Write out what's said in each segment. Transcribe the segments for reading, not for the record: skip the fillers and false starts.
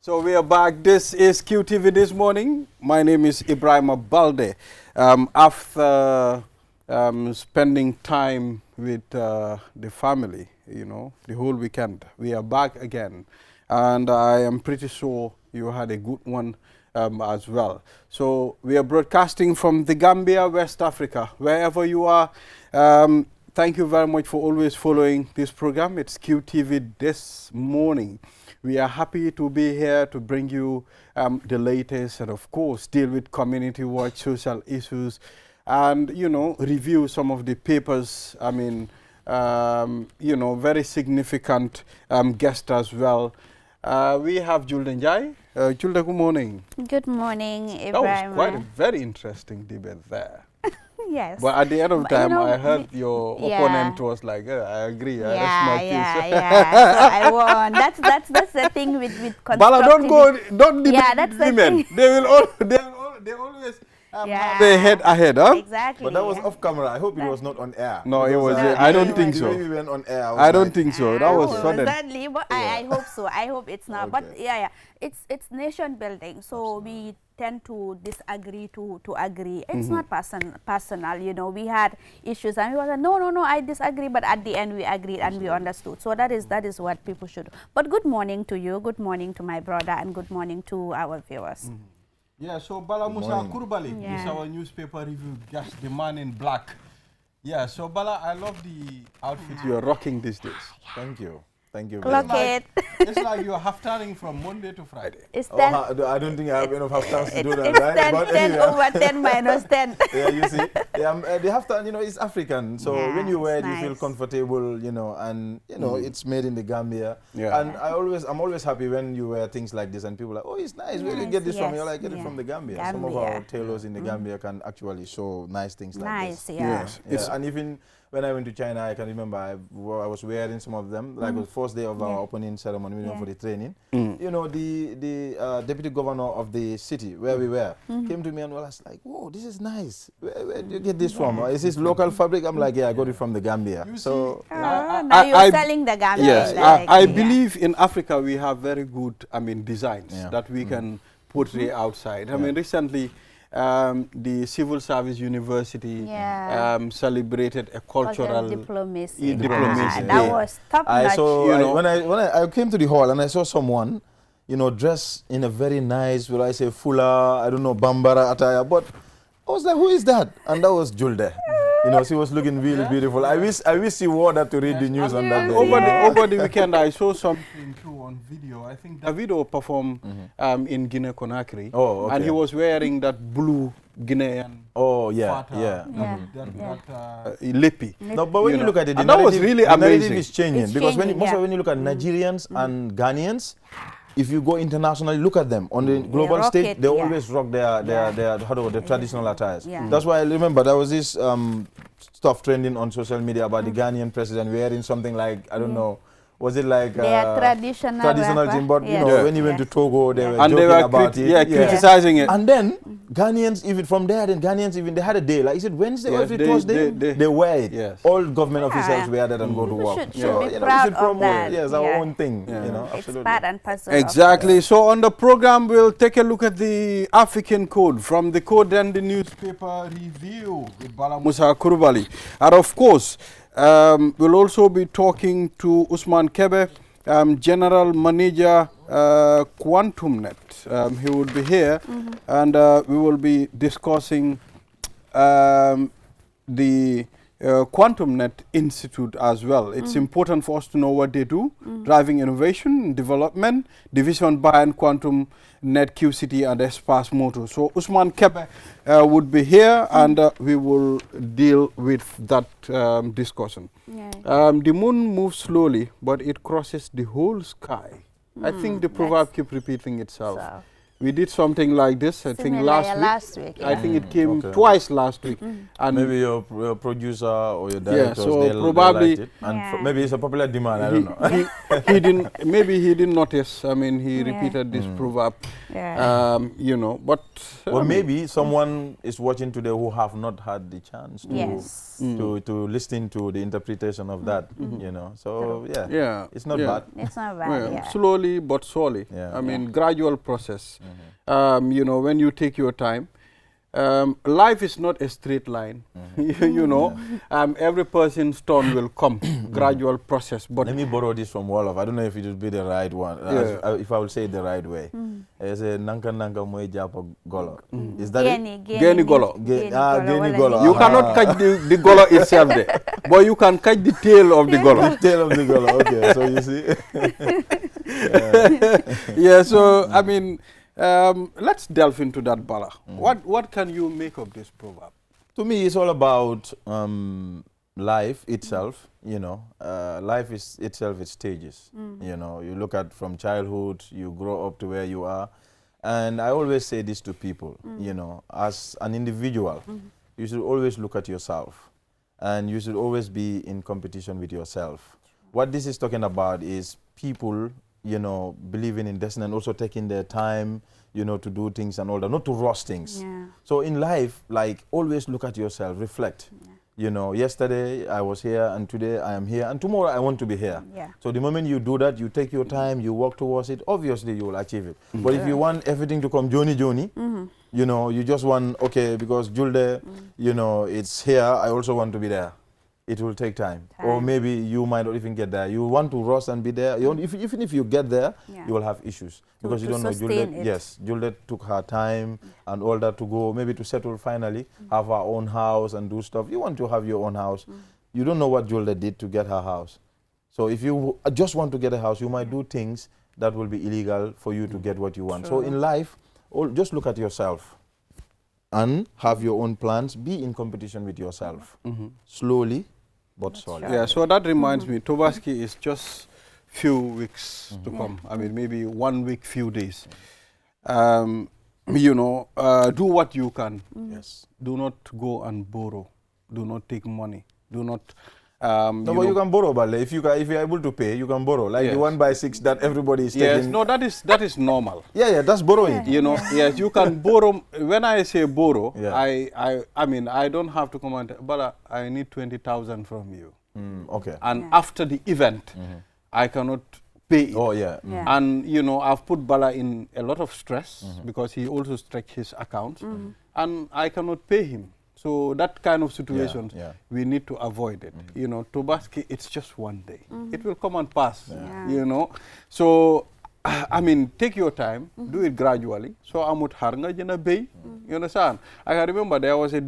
So we are back. This is QTV This Morning. My name is Ibrahim Balde. After spending time with the family, the whole weekend, we are back again. And I am pretty sure you had a good one as well. So we are broadcasting from the Gambia, West Africa, wherever you are. Thank you very much for always following this program. It's QTV This Morning. We are happy to be here to bring you the latest and, of course, deal with community watch, social issues, and, review some of the papers. I mean, very significant guests as well. We have Julde Njai. Julde, good morning. Good morning, Ibrahim. That was quite a very interesting debate there. Yes. But at the end of the time, I heard your opponent was like, I agree. So I won. That's the thing with constructive. Bala, don't debate that's women. the thing. They always have their head ahead, huh? Exactly. But that was off camera. I hope it was not on air. No, it was. I don't think so. We went on air. I don't think so. That was sudden. Exactly, but I hope so. I hope it's not. But it's nation building. So we tend to disagree to agree. It's not personal. We had issues and we were like, no, I disagree. But at the end, we agreed and we understood. So that is what people should do. But good morning to you. Good morning to my brother, and good morning to our viewers. Yeah, so Bala Musa Kurbali is our newspaper review guest, the man in black. Yeah, so Bala, I love the outfit you are rocking these days. Thank you. Thank you. Clock it. It's like you're half-turning from Monday to Friday. It's 10. I don't think I have enough half-turns to do that, It's right? 10, But 10 anyway. over 10 minus 10. Yeah, you see. The half-turn, it's African. So when you wear it, you feel nice. comfortable, and, it's made in the Gambia. Yeah. And I'm always happy when you wear things like this and people are like, oh, it's nice. Where do you get this from? You're like, get it from the Gambia. Some of our tailors in the Gambia can actually show nice things like this. Nice, yeah. And even when I went to China, I can remember I was wearing some of them, like the first day of our opening ceremony, we went for the training. The deputy governor of the city where we were came to me and was like, whoa, this is nice. Where do you get this from? Is this local fabric? I'm like, yeah, I got it from the Gambia. So now you're selling the Gambia. Yes, like, I believe in Africa we have very good, designs that we can portray outside. I mean, recently, the Civil Service University celebrated a cultural diplomacy. Diplomacy That day. was top I notch. saw, when I came to the hall and I saw someone, dressed in a very nice, will I say, Fula, I don't know, Bambara attire, but I was like, who is that? And that was Julde. She was looking really beautiful. I wish she wore that to read the news on that day. Over the weekend, I saw something too on video. I think Davido performed in Guinea-Conakry. Oh, okay. And he was wearing that blue Guinean lippy. No, but when you look at it, that was really the narrative amazing. is changing. It's Because changing, when you look at Nigerians and Ghanaians, if you go internationally, look at them on the global stage. They always rock their traditional attires. That's why I remember there was this stuff trending on social media about the Ghanaian president wearing something like, I don't know, was it like their traditional thing? But when he went to Togo, they were joking about it. Yeah, criticizing it. And then Ghanaians, even from there, they had a day. Like, is it Wednesday or Thursday? They wear it. Yes. All government officials wear that and go to work. Should be proud of that. Yes, our own thing. It's Absolutely. part and parcel. Exactly. So on the program, we'll take a look at the African code from the code and the newspaper review with Bala Musa Kurbali. And of course, we'll also be talking to Usman Kebe, General Manager, QuantumNet. He will be here, and we will be discussing the QuantumNet Institute as well. It's important for us to know what they do, driving innovation, development, division behind QuantumNet, QCT, and Espace Moto. So Usman Kebe would be here, and we will deal with that discussion. The moon moves slowly, but it crosses the whole sky. I think the proverb keeps repeating itself. we did something like this. I think last week. I think it came twice last week. And maybe your producer or your directors, so probably liked it. And maybe it's a popular demand. I don't know. He didn't. Maybe he didn't notice. I mean, he repeated this proverb. You know, but well, maybe someone is watching today who have not had the chance to to listen to the interpretation of that. You know, so it's not bad. It's not bad. Slowly but surely. I mean, gradual process. You know, when you take your time, life is not a straight line. You know, every person's turn will come. Gradual process. But let me borrow this from Wolof. I don't know if it would be the right one. If I will say it the right way. It's a nanka nanka moy japa golo. Is that it? Geni golo. Geni golo. You cannot catch the golo itself there, but you can catch the tail of the golo. The tail of the golo. Okay, so you see. So I mean. Let's delve into that, Bala. What can you make of this proverb? To me, it's all about life itself. You know, life is itself is stages. You know, you look at from childhood, you grow up to where you are. And I always say this to people, you know, as an individual, you should always look at yourself. And you should always be in competition with yourself. What this is talking about is people, you know, believing in destiny and also taking their time, you know, to do things and all that, not to rush things. So in life, like, always look at yourself, reflect. You know, yesterday I was here and today I am here and tomorrow I want to be here. So the moment you do that, you take your time, you work towards it, obviously you will achieve it. But if you want everything to come Joni, you know, you just want, okay, because Julde, you know, it's here, I also want to be there. It will take time. Or maybe you might not even get there. You want to rush and be there. Even if you get there, you will have issues. Because you don't know, Julde, Julde took her time and all that to go, maybe to settle finally, have her own house and do stuff. You want to have your own house. You don't know what Julde did to get her house. So if you just want to get a house, you might do things that will be illegal for you to get what you want. So in life, just look at yourself and have your own plans. Be in competition with yourself. Slowly, but solid. Yeah, so that reminds me, Tobaski is just few weeks to come. I mean, maybe 1 week, few days. You know, do what you can. Do not go and borrow. Do not take money. Do not. No, but you can borrow, Bale. If you're able to pay, you can borrow. Like the 1/6 that everybody is taking. Yes, no, that is normal. Yeah, that's borrowing. You know, yes, you can borrow. When I say borrow, I mean, I don't have to come and, but I need 20,000 from you. Okay. And after the event, I cannot pay it. Oh, yeah. And, you know, I've put Bala in a lot of stress because he also stretched his accounts and I cannot pay him. So that kind of situations, we need to avoid it. You know, Tobaski, it's just 1 day. It will come and pass, you know. So, I mean, take your time, do it gradually. So, amut harnga jena bay, you understand? I can remember there was a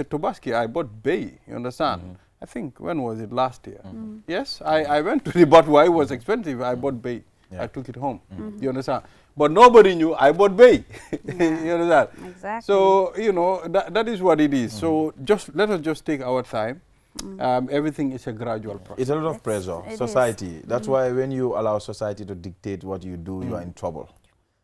Tobaski, I bought bay, you understand? I think, when was it? Last year. Yes, I went to the Batwa, it was expensive, I bought bay. I took it home, you understand? But nobody knew I bought bay. You understand? Exactly. So, you know, that is what it is. So let us just take our time. Everything is a gradual process. It's a lot of pressure. Society. That's why when you allow society to dictate what you do, you are in trouble.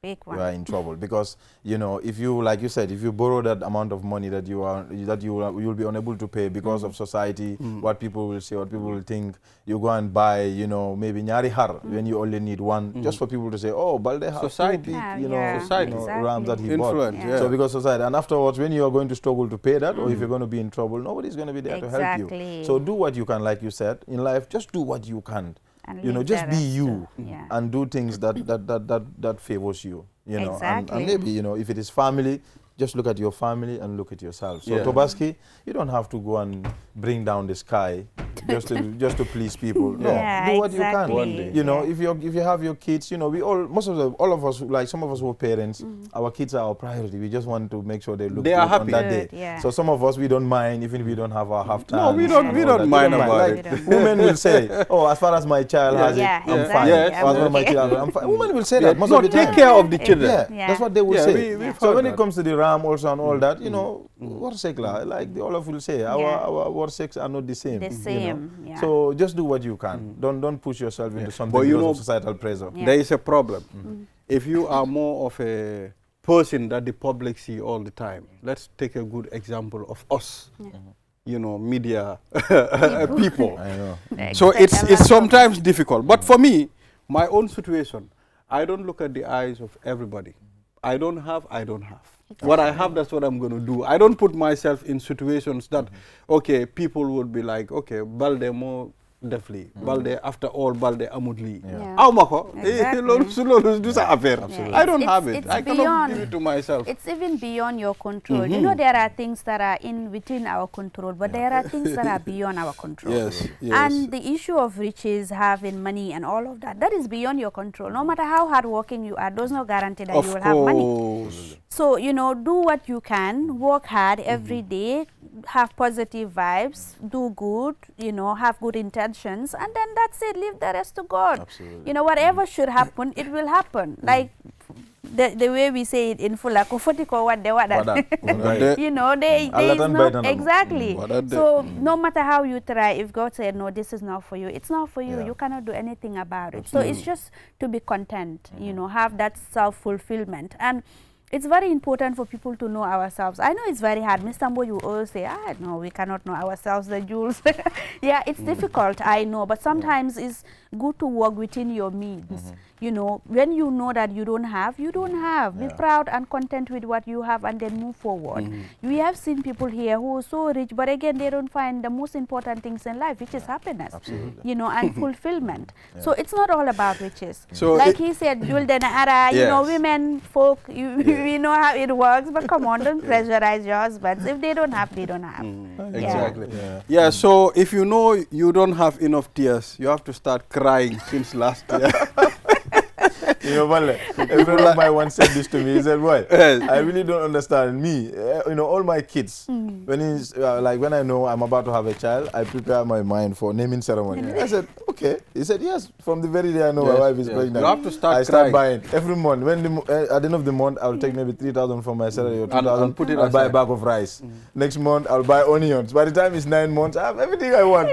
Big one. You are in trouble because, you know, if you, like you said, if you borrow that amount of money that you'll be unable to pay because of society, what people will say, what people will think, you go and buy, you know, maybe nyari har when you only need one, just for people to say, oh, Balde has society, you know, society, rams that he influence, bought. So because society, and afterwards, when you are going to struggle to pay that, or if you're going to be in trouble, nobody's going to be there to help you. So do what you can, like you said, in life, just do what you can. And you know, just be you and do things that favors you. You know, and maybe, you know, if it is family, just look at your family and look at yourself. So Tobaski, you don't have to go and bring down the sky just to please people. No, do what you can. One day. You know, if you have your kids, you know, all of us, like some of us who are parents, our kids are our priority. We just want to make sure they look good on that day. So some of us, we don't mind even if we don't have our half time. No, we don't mind about it. Women will say, oh, as far as my child has it, I'm fine. As far as my child, I'm fine. Women will say that most of the time. Take care of the children. That's what they will say. So when it comes to the ram also and all that, you know, like the Olaf will say, our worsheks are not the same. You know? So just do what you can. Don't push yourself into something because of societal pressure. There is a problem. If you are more of a person that the public see all the time. Let's take a good example of us. You know, media people. I know. So it's sometimes difficult. But for me, my own situation, I don't look at the eyes of everybody. I don't have. What I have, that's what I'm going to do. I don't put myself in situations that, okay, people would be like, okay, Balde mo defli. Balde, after all, Balde amudli. I don't have it. I cannot give it to myself. It's even beyond your control. You know, there are things that are within our control, but there are things that are beyond our control. Yes. And the issue of riches, having money and all of that, that is beyond your control. No matter how hardworking you are, there's no guarantee that you will have money. So, you know, do what you can, work hard every day, have positive vibes, do good, you know, have good intentions, and then that's it. Leave the rest to God. Absolutely. You know, whatever should happen, it will happen. Like the way we say it in Fula, you know, there is no, exactly. So no matter how you try, if God said, no, this is not for you, it's not for you. You cannot do anything about it. So it's just to be content, you know, have that self-fulfillment. And it's very important for people to know ourselves. I know it's very hard. Mr. Mbo, you always say, no, we cannot know ourselves, the jewels. Yeah, it's difficult, I know. But sometimes it's good to work within your means. You know, when you know that you don't have, you don't have. Be proud and content with what you have and then move forward. We have seen people here who are so rich, but again, they don't find the most important things in life, which is happiness, you know, and fulfillment. So it's not all about riches. So like he said, Julden Ara, you know, women, folk, we know how it works, but come on, don't pressurize your husbands. If they don't have, they don't have. Exactly. Yeah, so if you know you don't have enough tears, you have to start crying since last year. You know, Vale, a friend of mine once said this to me. He said, "Boy, I really don't understand me. You know, all my kids, when he's like when I know I'm about to have a child, I prepare my mind for naming ceremony." I said, "Okay." He said, "Yes." From the very day I know my wife is pregnant, you have to start I start buying every month. When at the end of the month, I'll take maybe 3,000 from my salary or 2,000. Put it. I'll buy a bag of rice. Next month, I'll buy onions. By the time it's 9 months, I have everything I want.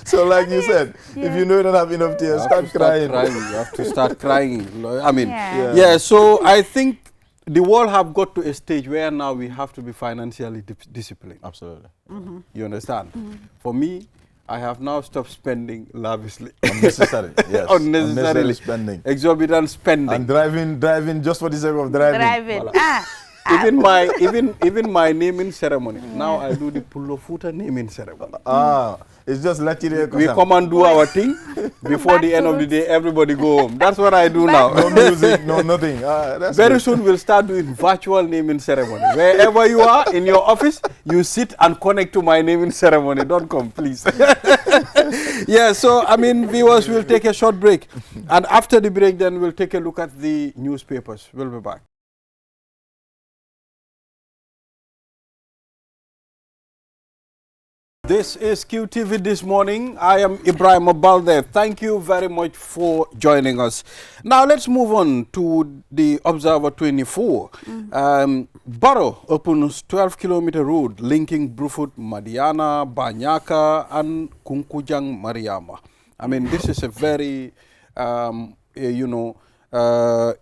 So like you said, if you know you don't have enough tears, start crying. You have to start crying. I mean, so I think the world have got to a stage where now we have to be financially disciplined. Absolutely. You understand? For me, I have now stopped spending lavishly. Unnecessary, yes. Unnecessarily spending. Exorbitant spending. And driving just for the sake of driving. Even my naming ceremony. Now I do the Pulofuta naming ceremony. It's just Latire. We come and do our thing. Before the end of the day, everybody go home. That's what I do now. No music, no nothing. Very soon we'll start doing virtual naming ceremony. Wherever you are in your office, you sit and connect to my naming ceremony. Don't come, please. Yeah, so I mean, viewers, we'll take a short break. And after the break, then we'll take a look at the newspapers. We'll be back. This is QTV This Morning. I am Ibrahim Balde. Thank you very much for joining us. Now let's move on to the Observer 24. Barrow opens 12-kilometer road linking Brufut, Madiana, Banyaka and Kunkujang, Mariama. I mean, this is a very,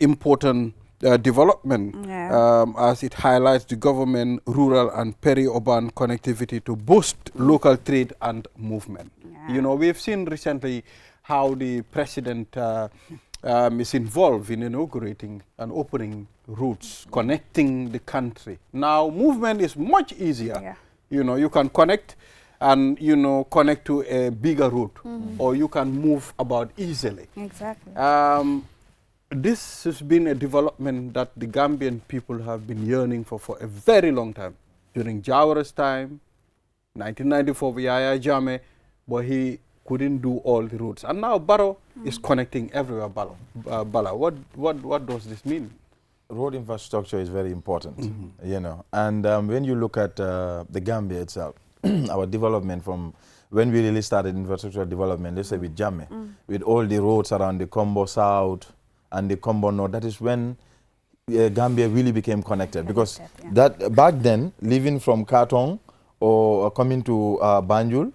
important development as it highlights the government, rural and peri-urban connectivity to boost local trade and movement. You know, we've seen recently how the president is involved in inaugurating and opening routes, connecting the country. Now, movement is much easier. You know, you can connect and, you know, connect to a bigger route, or you can move about easily. Exactly. This has been a development that the Gambian people have been yearning for a very long time. During Jawara's time, 1994 with Yahya Jammeh, but he couldn't do all the routes. And now Barrow is connecting everywhere, Bala. What does this mean? Road infrastructure is very important, you know. And when you look at the Gambia itself, our development from when we really started infrastructure development, let's say with Jammeh, with all the roads around the Combo South, and the Combo North, that is when Gambia really became connected. Because that back then, living from Katong or coming to Banjul,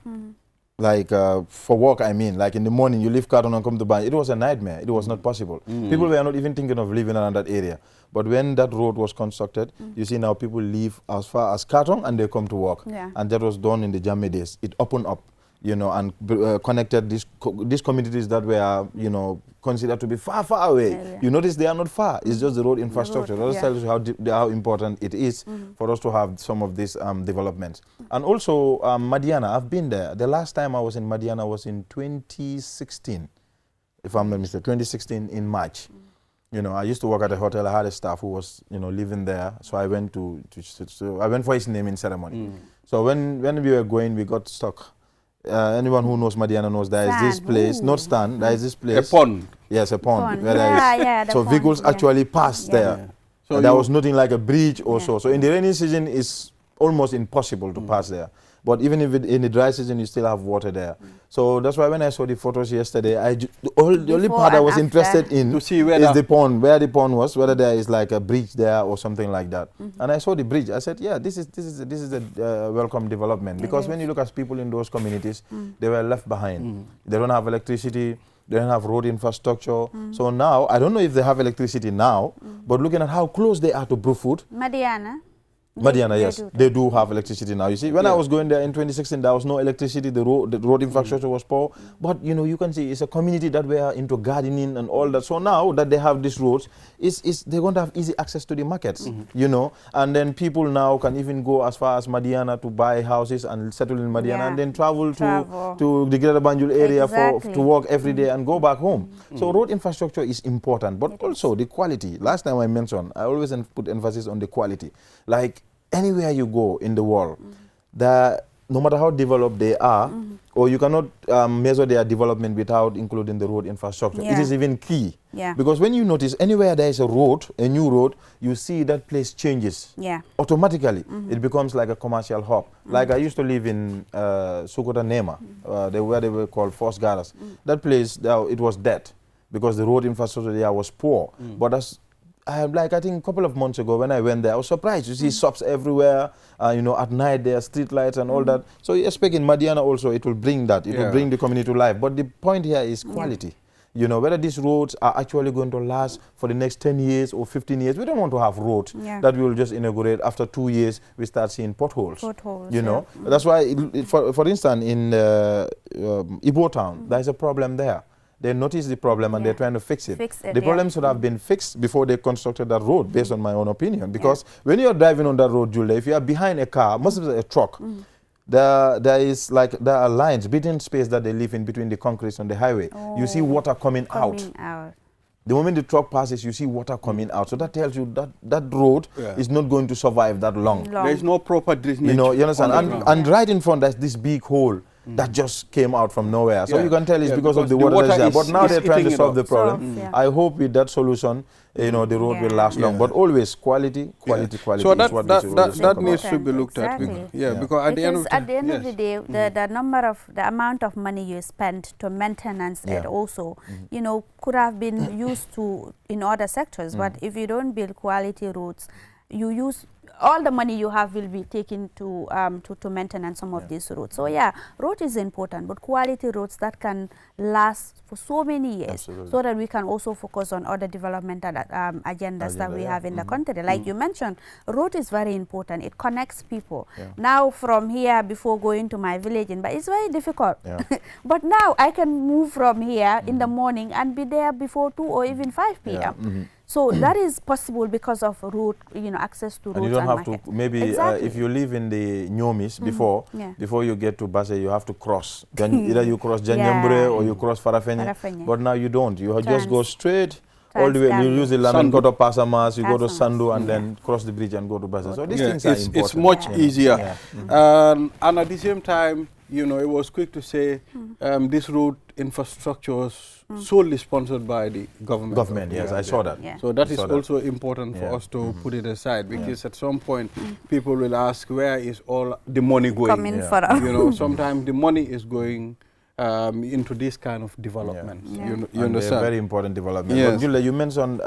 like for work, I mean, like in the morning you leave Katong and come to Banjul. It was a nightmare. It was not possible. People were not even thinking of living around that area. But when that road was constructed, you see now people leave as far as Katong and they come to work. Yeah. And that was done in the Jammeh days. It opened up, you know, and connected these communities that were, you know, considered to be far, far away. Yeah. You notice they are not far. It's just the road infrastructure. The road, That tells you how important it is for us to have some of these developments. And also, Madiana, I've been there. The last time I was in Madiana was in 2016, if I'm not mistaken, 2016 in March. You know, I used to work at a hotel. I had a staff who was, you know, living there. So I went I went for his naming ceremony. So when we were going, we got stuck. Anyone who knows Madiana knows there is this place, not stand, there is this place. A pond. Yes, a pond. Where the so pond, vehicles actually passed there. Yeah. So there was nothing like a bridge or so. So in the rainy season, it's almost impossible to pass there. But even if in the dry season, you still have water there. So that's why when I saw the photos yesterday, the only part I was interested in to see where is the pond, where the pond was, whether there is like a bridge there or something like that. And I saw the bridge. I said, yeah, this is a welcome development. Because when you look at people in those communities, they were left behind. They don't have electricity. They don't have road infrastructure. So now, I don't know if they have electricity now, but looking at how close they are to Brufut, Madiana, yes, they do have electricity now. You see, when I was going there in 2016, there was no electricity. The road infrastructure was poor. But you know, you can see it's a community that were into gardening and all that. So now that they have these roads, they're going to have easy access to the markets. You know, and then people now can even go as far as Madiana to buy houses and settle in Madiana, and then travel to the Greater Banjul area to work every day and go back home. So road infrastructure is important, but also the quality. Last time I mentioned, I always put emphasis on the quality. Like, anywhere you go in the world, no matter how developed they are, or you cannot measure their development without including the road infrastructure. It is even key. Because when you notice anywhere there is a road, a new road, you see that place changes. Automatically, it becomes like a commercial hub. Like I used to live in Sukota Nema, where they were called Force Garas. That place, it was dead because the road infrastructure there was poor. But as I think a couple of months ago when I went there, I was surprised to see shops everywhere. You know, at night there are street lights and all that. So you expect in Madiana also it will bring that. It will bring the community to life. But the point here is quality. You know, whether these roads are actually going to last for the next 10 years or 15 years. We don't want to have roads that we will just inaugurate. After 2 years, we start seeing potholes. You know, that's why, for instance, in Ibo Town, there is a problem there. They noticed the problem and they're trying to fix it. The problem should have been fixed before they constructed that road, based on my own opinion. Because when you're driving on that road, Julia, if you are behind a car, most of it a truck, there are lines, between space that they live in between the concrete and the highway. You see water coming out. The moment the truck passes, you see water coming out. So that tells you that that road is not going to survive that long. There is no proper drainage. You know, you understand? And right in front, there's this big hole that just came out from nowhere. So you can tell it's because of the water that's there. But now they're trying to solve the problem. I hope with that solution, you know, the road will last long. But always quality so is what that needs to be looked at. Exactly. Because at the end of the day, the amount of money you spend to maintenance it also, you know, could have been used to in other sectors. But if you don't build quality roads, you use all the money you have will be taken to maintenance some of these roads. So road is important, but quality roads that can last for so many years, so that we can also focus on other developmental agendas that we have in the country. Like you mentioned, road is very important. It connects people. Now from here, before going to my village, but it's very difficult. But now I can move from here in the morning and be there before 2 or even 5 p.m. So that is possible because of road, you know, access to roads and you don't have market. to, maybe if you live in the Nyomis before you get to Basse, you have to cross. Either you cross Janjambre or you cross Farafenye. But now you don't. You just go straight all the way. You use the Lamin Koto Pasamas, you go to Sandu and then cross the bridge and go to Basse. So these things are important. It's much easier. And at the same time, you know, it was quick to say this road infrastructure was solely sponsored by the government. Government, yes, I saw that. So that is also important for us to put it aside, because at some point people will ask, where is all the money going? Coming for us. You know, sometimes the money is going into this kind of development. Yeah. You understand? Very important development. Yes. But Julia, you mentioned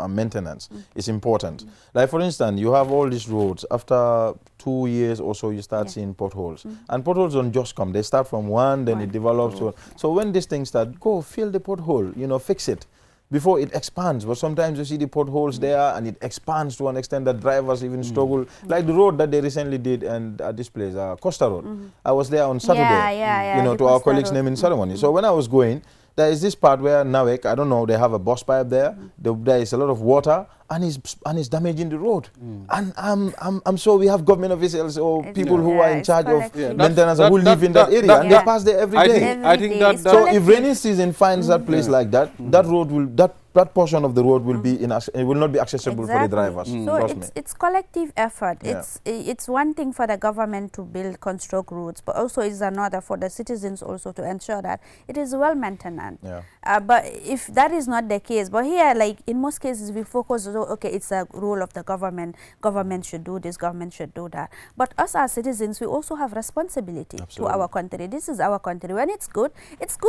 maintenance. It's important. Like for instance, you have all these roads. After 2 years or so, you start seeing potholes. And potholes don't just come. They start from one, then it develops. So when these things start, go fill the pothole, you know, fix it before it expands. But sometimes you see the potholes there and it expands to an extent that drivers even struggle. Like the road that they recently did and at this place, Costa Road. I was there on Saturday, you know, to our colleagues' naming ceremony. So when I was going, there is this part where Nawek, I don't know, they have a bus pipe there. There is a lot of water and it's damaging the road. And I'm sure we have government officials or people who are in charge of maintenance who live in that area and they pass there every day. I think that So if rainy season finds that place like that, that road will, that portion of the road will be it will not be accessible for the drivers. So it's collective effort. It's one thing for the government to build, construct roads, but also it's another for the citizens also to ensure that it is well maintained. But if that is not the case, but here, like in most cases, we focus on, okay, it's a role of the government. Government should do this, government should do that. But us as citizens, we also have responsibility to our country. This is our country. When it's good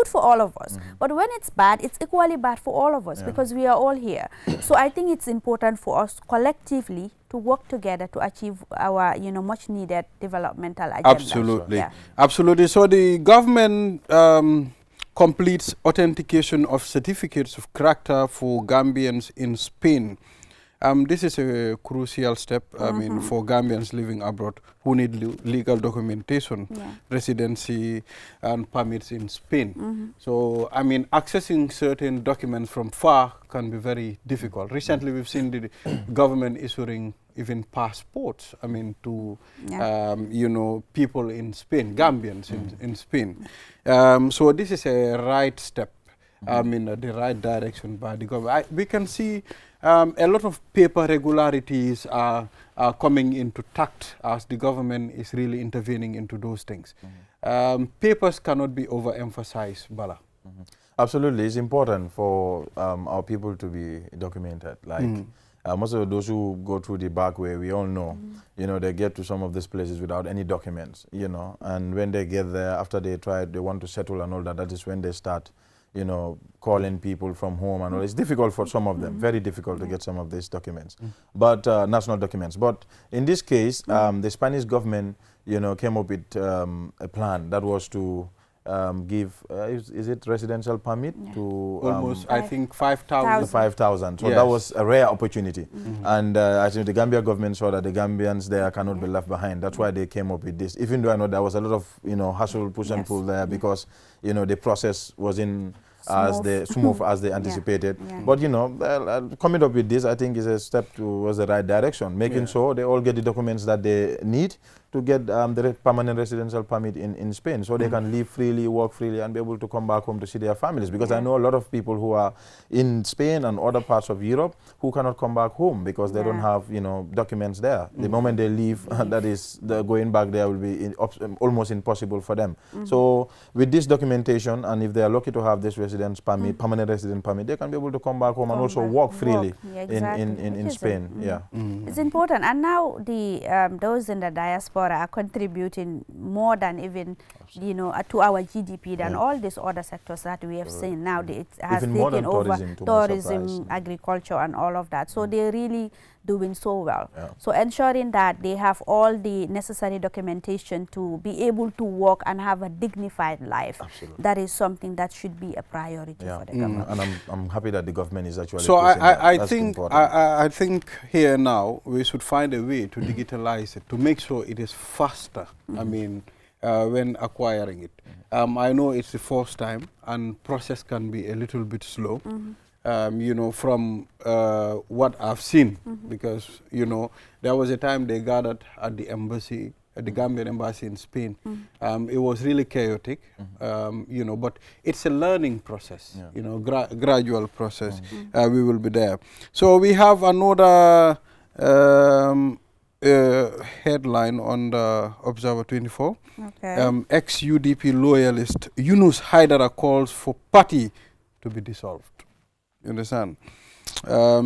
for all of us. But when it's bad, it's equally bad for all of us because we are all here. So I think it's important for us collectively to work together to achieve our, you know, much needed developmental agenda. Absolutely. Absolutely. So the government completes authentication of certificates of character for Gambians in Spain. This is a crucial step, I mean, for Gambians living abroad who need legal documentation, residency and permits in Spain. So, I mean, accessing certain documents from far can be very difficult. Recently, we've seen the government issuing even passports, I mean, to, you know, people in Spain, Gambians in Spain. So this is a right step, I mean, the right direction by the government. We can see a lot of paper regularities are coming into tact as the government is really intervening into those things. Papers cannot be overemphasized, Bala. Absolutely, it's important for our people to be documented. Like most of those who go through the back way, we all know, you know, they get to some of these places without any documents, you know, and when they get there, after they try, they want to settle and all that, that is when they start, you know, calling people from home and all. It's difficult for some of them, very difficult to get some of these documents, but national documents. But in this case, the Spanish government, you know, came up with a plan that was to give, is it residential permit to almost, I think, 5,000. 5,000. So that was a rare opportunity. And I think the Gambia government saw that the Gambians there cannot be left behind. That's why they came up with this. Even though I know there was a lot of, you know, hustle, push and pull there because, you know, the process wasn't as smooth as they anticipated. But, you know, coming up with this, I think, is a step towards the right direction, making sure they all get the documents that they need to get the permanent residential permit in Spain, so they can live freely, work freely, and be able to come back home to see their families. Because I know a lot of people who are in Spain and other parts of Europe who cannot come back home because they don't have, you know, documents there. The moment they leave, that is, going back there will be almost impossible for them. So with this documentation, and if they are lucky to have this residence permit, permanent resident permit, they can be able to come back home and also work freely in Spain. It's important. And now the those in the diaspora are contributing more than even, you know, to our GDP than all these other sectors that we have seen. Now it has even taken over tourism, agriculture and all of that. So they're really doing so well. So ensuring that they have all the necessary documentation to be able to work and have a dignified life. That is something that should be a priority for the government. And I'm happy that the government is actually so I think here now we should find a way to digitalize it, to make sure it is faster, I mean, when acquiring it. I know it's the first time and process can be a little bit slow. You know, from what I've seen, because, you know, there was a time they gathered at the embassy, at the Gambian embassy in Spain. It was really chaotic, you know, but it's a learning process, you know, gradual process. We will be there. So we have another headline on the Observer 24. Ex-UDP loyalist Yunus Haidara calls for party to be dissolved. You understand?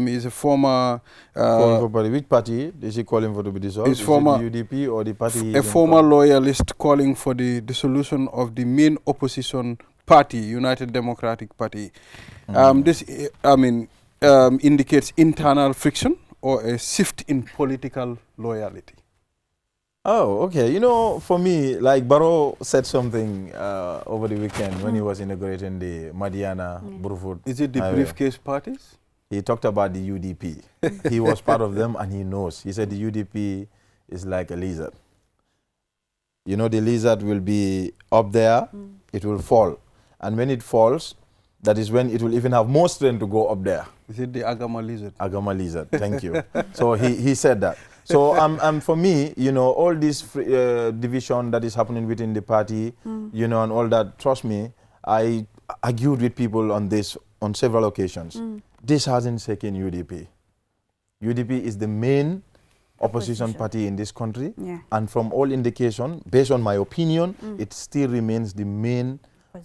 He's a former... calling for party. Which party is he calling for to be dissolved? Is it former the UDP or the party? A former loyalist calling for the dissolution of the main opposition party, United Democratic Party. This, indicates internal friction or a shift in political loyalty. Oh, okay. You know, for me, like Barrow said something over the weekend when he was inaugurating the Madiana Brufut. Is it the briefcase parties? He talked about the UDP. He was part of them and he knows. He said the UDP is like a lizard. You know, the lizard will be up there, it will fall. And when it falls, that is when it will even have more strength to go up there. Is it the Agama lizard? Agama lizard, thank you. So he said that. So for me, you know, all this division that is happening within the party, you know, and all that, trust me, I argued with people on this on several occasions. This hasn't shaken UDP. UDP is the main opposition party in this country. Yeah. And from all indication, based on my opinion, it still remains the main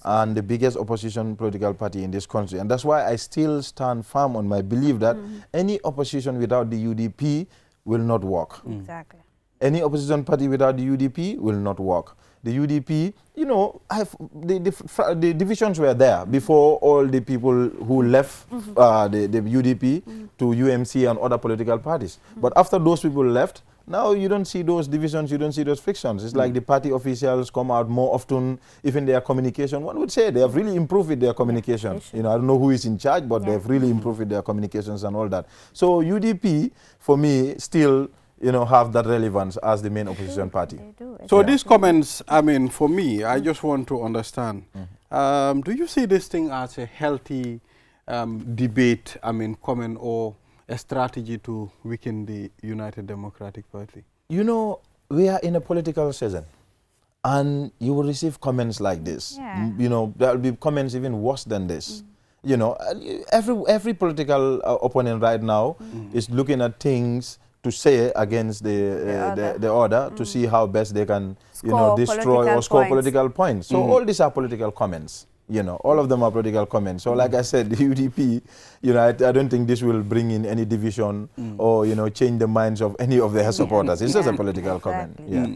and the biggest opposition political party in this country. And that's why I still stand firm on my belief that any opposition without the UDP will not work. Exactly. Any opposition party without the UDP will not work. The UDP, you know, the divisions were there before all the people who left the UDP to UMC and other political parties. But after those people left, now you don't see those divisions, you don't see those frictions. It's like the party officials come out more often, even their communication. One would say they have really improved with their communication. You know, I don't know who is in charge, but they've really improved with their communications and all that. So UDP, for me, still, you know, have that relevance as the main opposition party. So these comments, I mean, for me, I just want to understand, do you see this thing as a healthy debate, I mean, comment or a strategy to weaken the United Democratic Party? You know, we are in a political season and you will receive comments like this. Yeah. You know, there will be comments even worse than this. You know, every political opponent right now is looking at things to say against the order to see how best they can, you know, destroy or score political points. So all these are political comments. You know, all of them are political comments. So like I said, the UDP, you know, I don't think this will bring in any division or, you know, change the minds of any of their supporters. It's just a political comment. Yeah.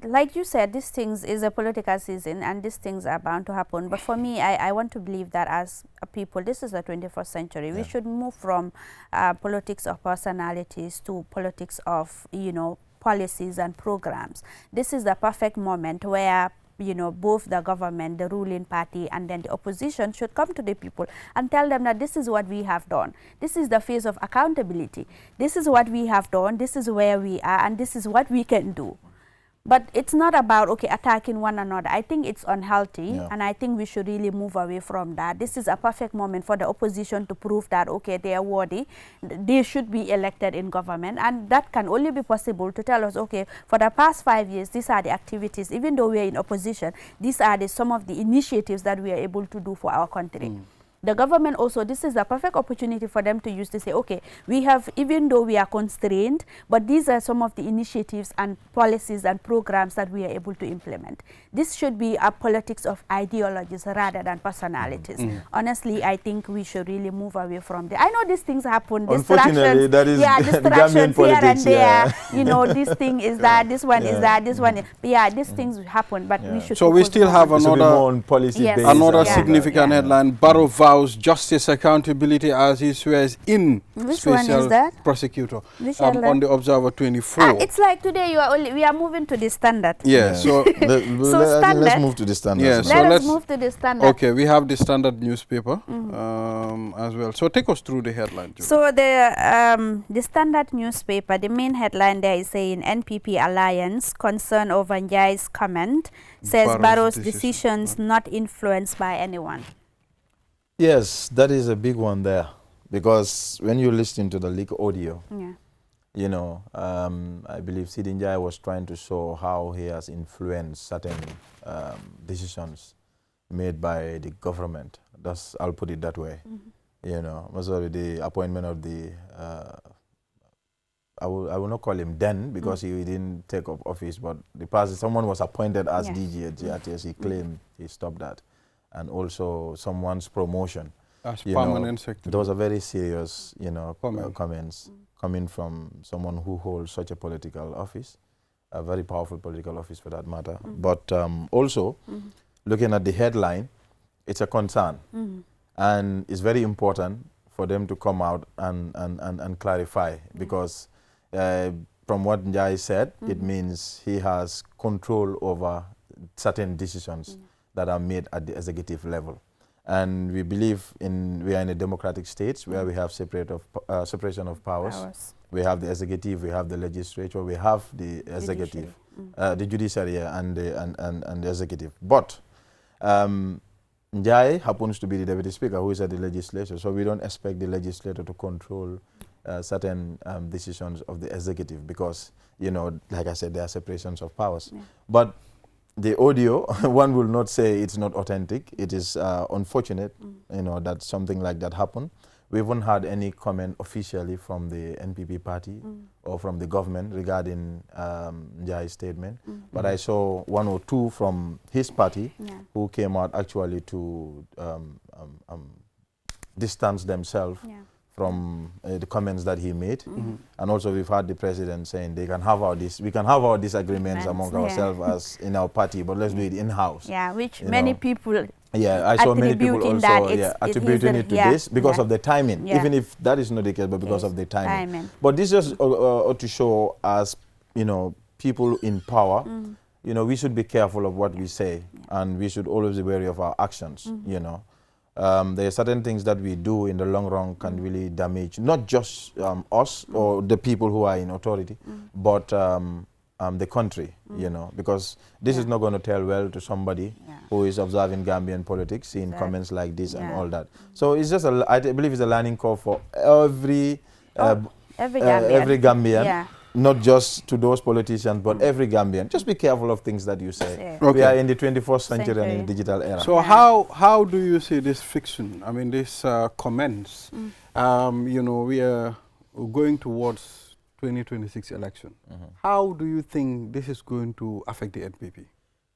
Like you said, these things is a political season and these things are bound to happen. But for me, I want to believe that as a people, this is the 21st century. We should move from politics of personalities to politics of, you know, policies and programs. This is the perfect moment where, you know, both the government, the ruling party, and then the opposition should come to the people and tell them that this is what we have done. This is the phase of accountability. This is what we have done. This is where we are, and this is what we can do. But it's not about, okay, attacking one another. I think it's unhealthy, and I think we should really move away from that. This is a perfect moment for the opposition to prove that, okay, they are worthy. They should be elected in government, and that can only be possible to tell us, okay, for the past 5 years, these are the activities. Even though we are in opposition, these are some of the initiatives that we are able to do for our country. The government also, this is a perfect opportunity for them to use to say, okay, we have, even though we are constrained, but these are some of the initiatives and policies and programs that we are able to implement. This should be a politics of ideologies rather than personalities. Honestly, I think we should really move away from there. I know these things happen. Unfortunately, that is distractions here and there. You know, this thing is that, this one is that, this one is, these things happen, but we should. So we still have another significant headline. Barrow vows justice accountability as he swears in. Which special one is that? Prosecutor on the Observer 24. It's like today we are moving to the Standard. Yeah, so let's move to the Standard. Yeah, so let's move to the Standard. Okay, we have the Standard newspaper as well. So take us through the headline, Julie. So the Standard newspaper, the main headline there is saying NPP alliance concern over Njai's comment, says Barrow's decisions not influenced by anyone. Yes, that is a big one there, because when you listen to the leak audio, you know, I believe Sidi Njai was trying to show how he has influenced certain decisions made by the government. I'll put it that way. You know, sorry, the appointment of the, I will not call him then, because he didn't take up office, but the person, someone was appointed as DG at GRTS. He claimed he stopped that. And also someone's promotion. As you permanent know, secretary. those are very serious, you know, Comment. comments coming from someone who holds such a political office, a very powerful political office for that matter. But also, looking at the headline, it's a concern. And it's very important for them to come out and clarify, because from what Njai said, it means he has control over certain decisions that are made at the executive level. And we believe we are in a democratic state where we have separation of powers. We have the executive, we have the legislature, we have the executive, the judiciary and the executive. But Njai happens to be the deputy speaker who is at the legislature, so we don't expect the legislator to control certain decisions of the executive, because, you know, like I said, there are separations of powers. Yeah. But the audio, one will not say it's not authentic. It is unfortunate, you know, that something like that happened. We haven't had any comment officially from the NPP party or from the government regarding Njai's statement. But I saw one or two from his party who came out actually to distance themselves from the comments that he made. And also we've had the president saying we can have our disagreements among ourselves as in our party, but let's do it in-house. Yeah, which many people I saw many people also attributing it to this because of the timing, even if that is not the case, but because of the timing. But this just ought to show us, you know, people in power, you know, we should be careful of what we say, and we should always be wary of our actions, you know. There are certain things that we do in the long run can really damage not just us or the people who are in authority, but the country, you know, because this is not going to tell well to somebody who is observing Gambian politics, seeing comments like this and all that. So it's just I believe it's a learning curve for every Gambian. Not just to those politicians, but every Gambian. Just be careful of things that you say. Okay. We are in the 21st century and in the digital era. So how do you see this fiction? I mean, these comments. You know, we are going towards 2026 election. How do you think this is going to affect the NPP?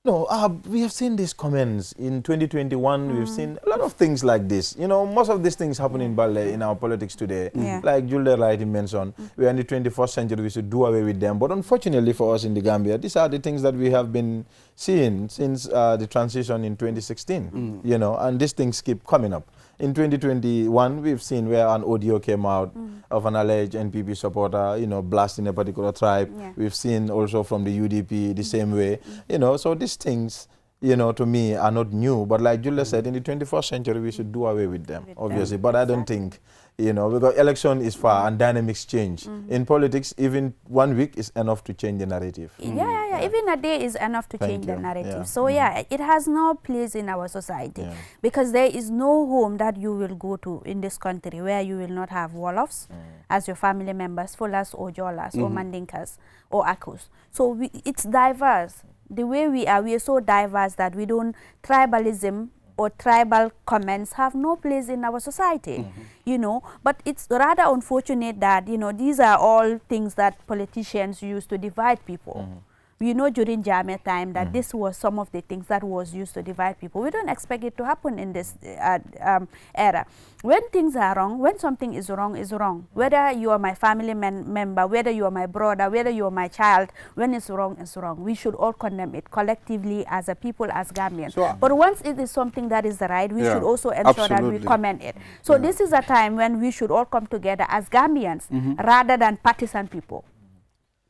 No, we have seen these comments in 2021. We've seen a lot of things like this. You know, most of these things happen in Balde, in our politics today. Like Julde rightly mentioned, we are in the 21st century. We should do away with them. But unfortunately for us in the Gambia, these are the things that we have been seeing since the transition in 2016. You know, and these things keep coming up. In 2021, we've seen where an audio came out of an alleged NPP supporter, you know, blasting a particular tribe. We've seen also from the UDP the same way, you know, so these things, you know, to me are not new. But like Julia said, in the 21st century, we should do away with them, obviously. But I don't think, you know, because election is far and dynamics change. In politics, even 1 week is enough to change the narrative. Even a day is enough to change the narrative. So it has no place in our society because there is no home that you will go to in this country where you will not have Wolofs as your family members, Fulas or Jolas or Mandinkas or Akus. So it's diverse. The way we are so diverse that we don't, tribalism or tribal comments have no place in our society, you know. But it's rather unfortunate that, you know, these are all things that politicians use to divide people. We know during Jammeh time that this was some of the things that was used to divide people. We don't expect it to happen in this era. When things are wrong, when something is wrong. Whether you are my family member, whether you are my brother, whether you are my child, when it's wrong, it's wrong. We should all condemn it collectively as a people, as Gambians. So, but once it is something that is right, we should also ensure that we comment it. So this is a time when we should all come together as Gambians rather than partisan people.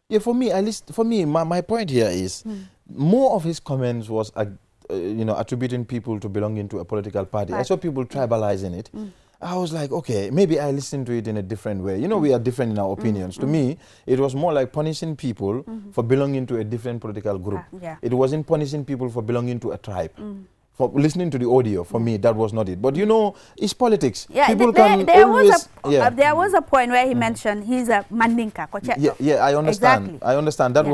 Yeah, for me, my point here is more of his comments was, you know, attributing people to belonging to a political party. I saw people tribalizing it. I was like, okay, maybe I listened to it in a different way. You know, we are different in our opinions. To me, it was more like punishing people for belonging to a different political group. It wasn't punishing people for belonging to a tribe. For listening to the audio, for me, that was not it. But you know, it's politics. People there was a point where he mentioned he's a Mandinka. I understand. Exactly. I understand. That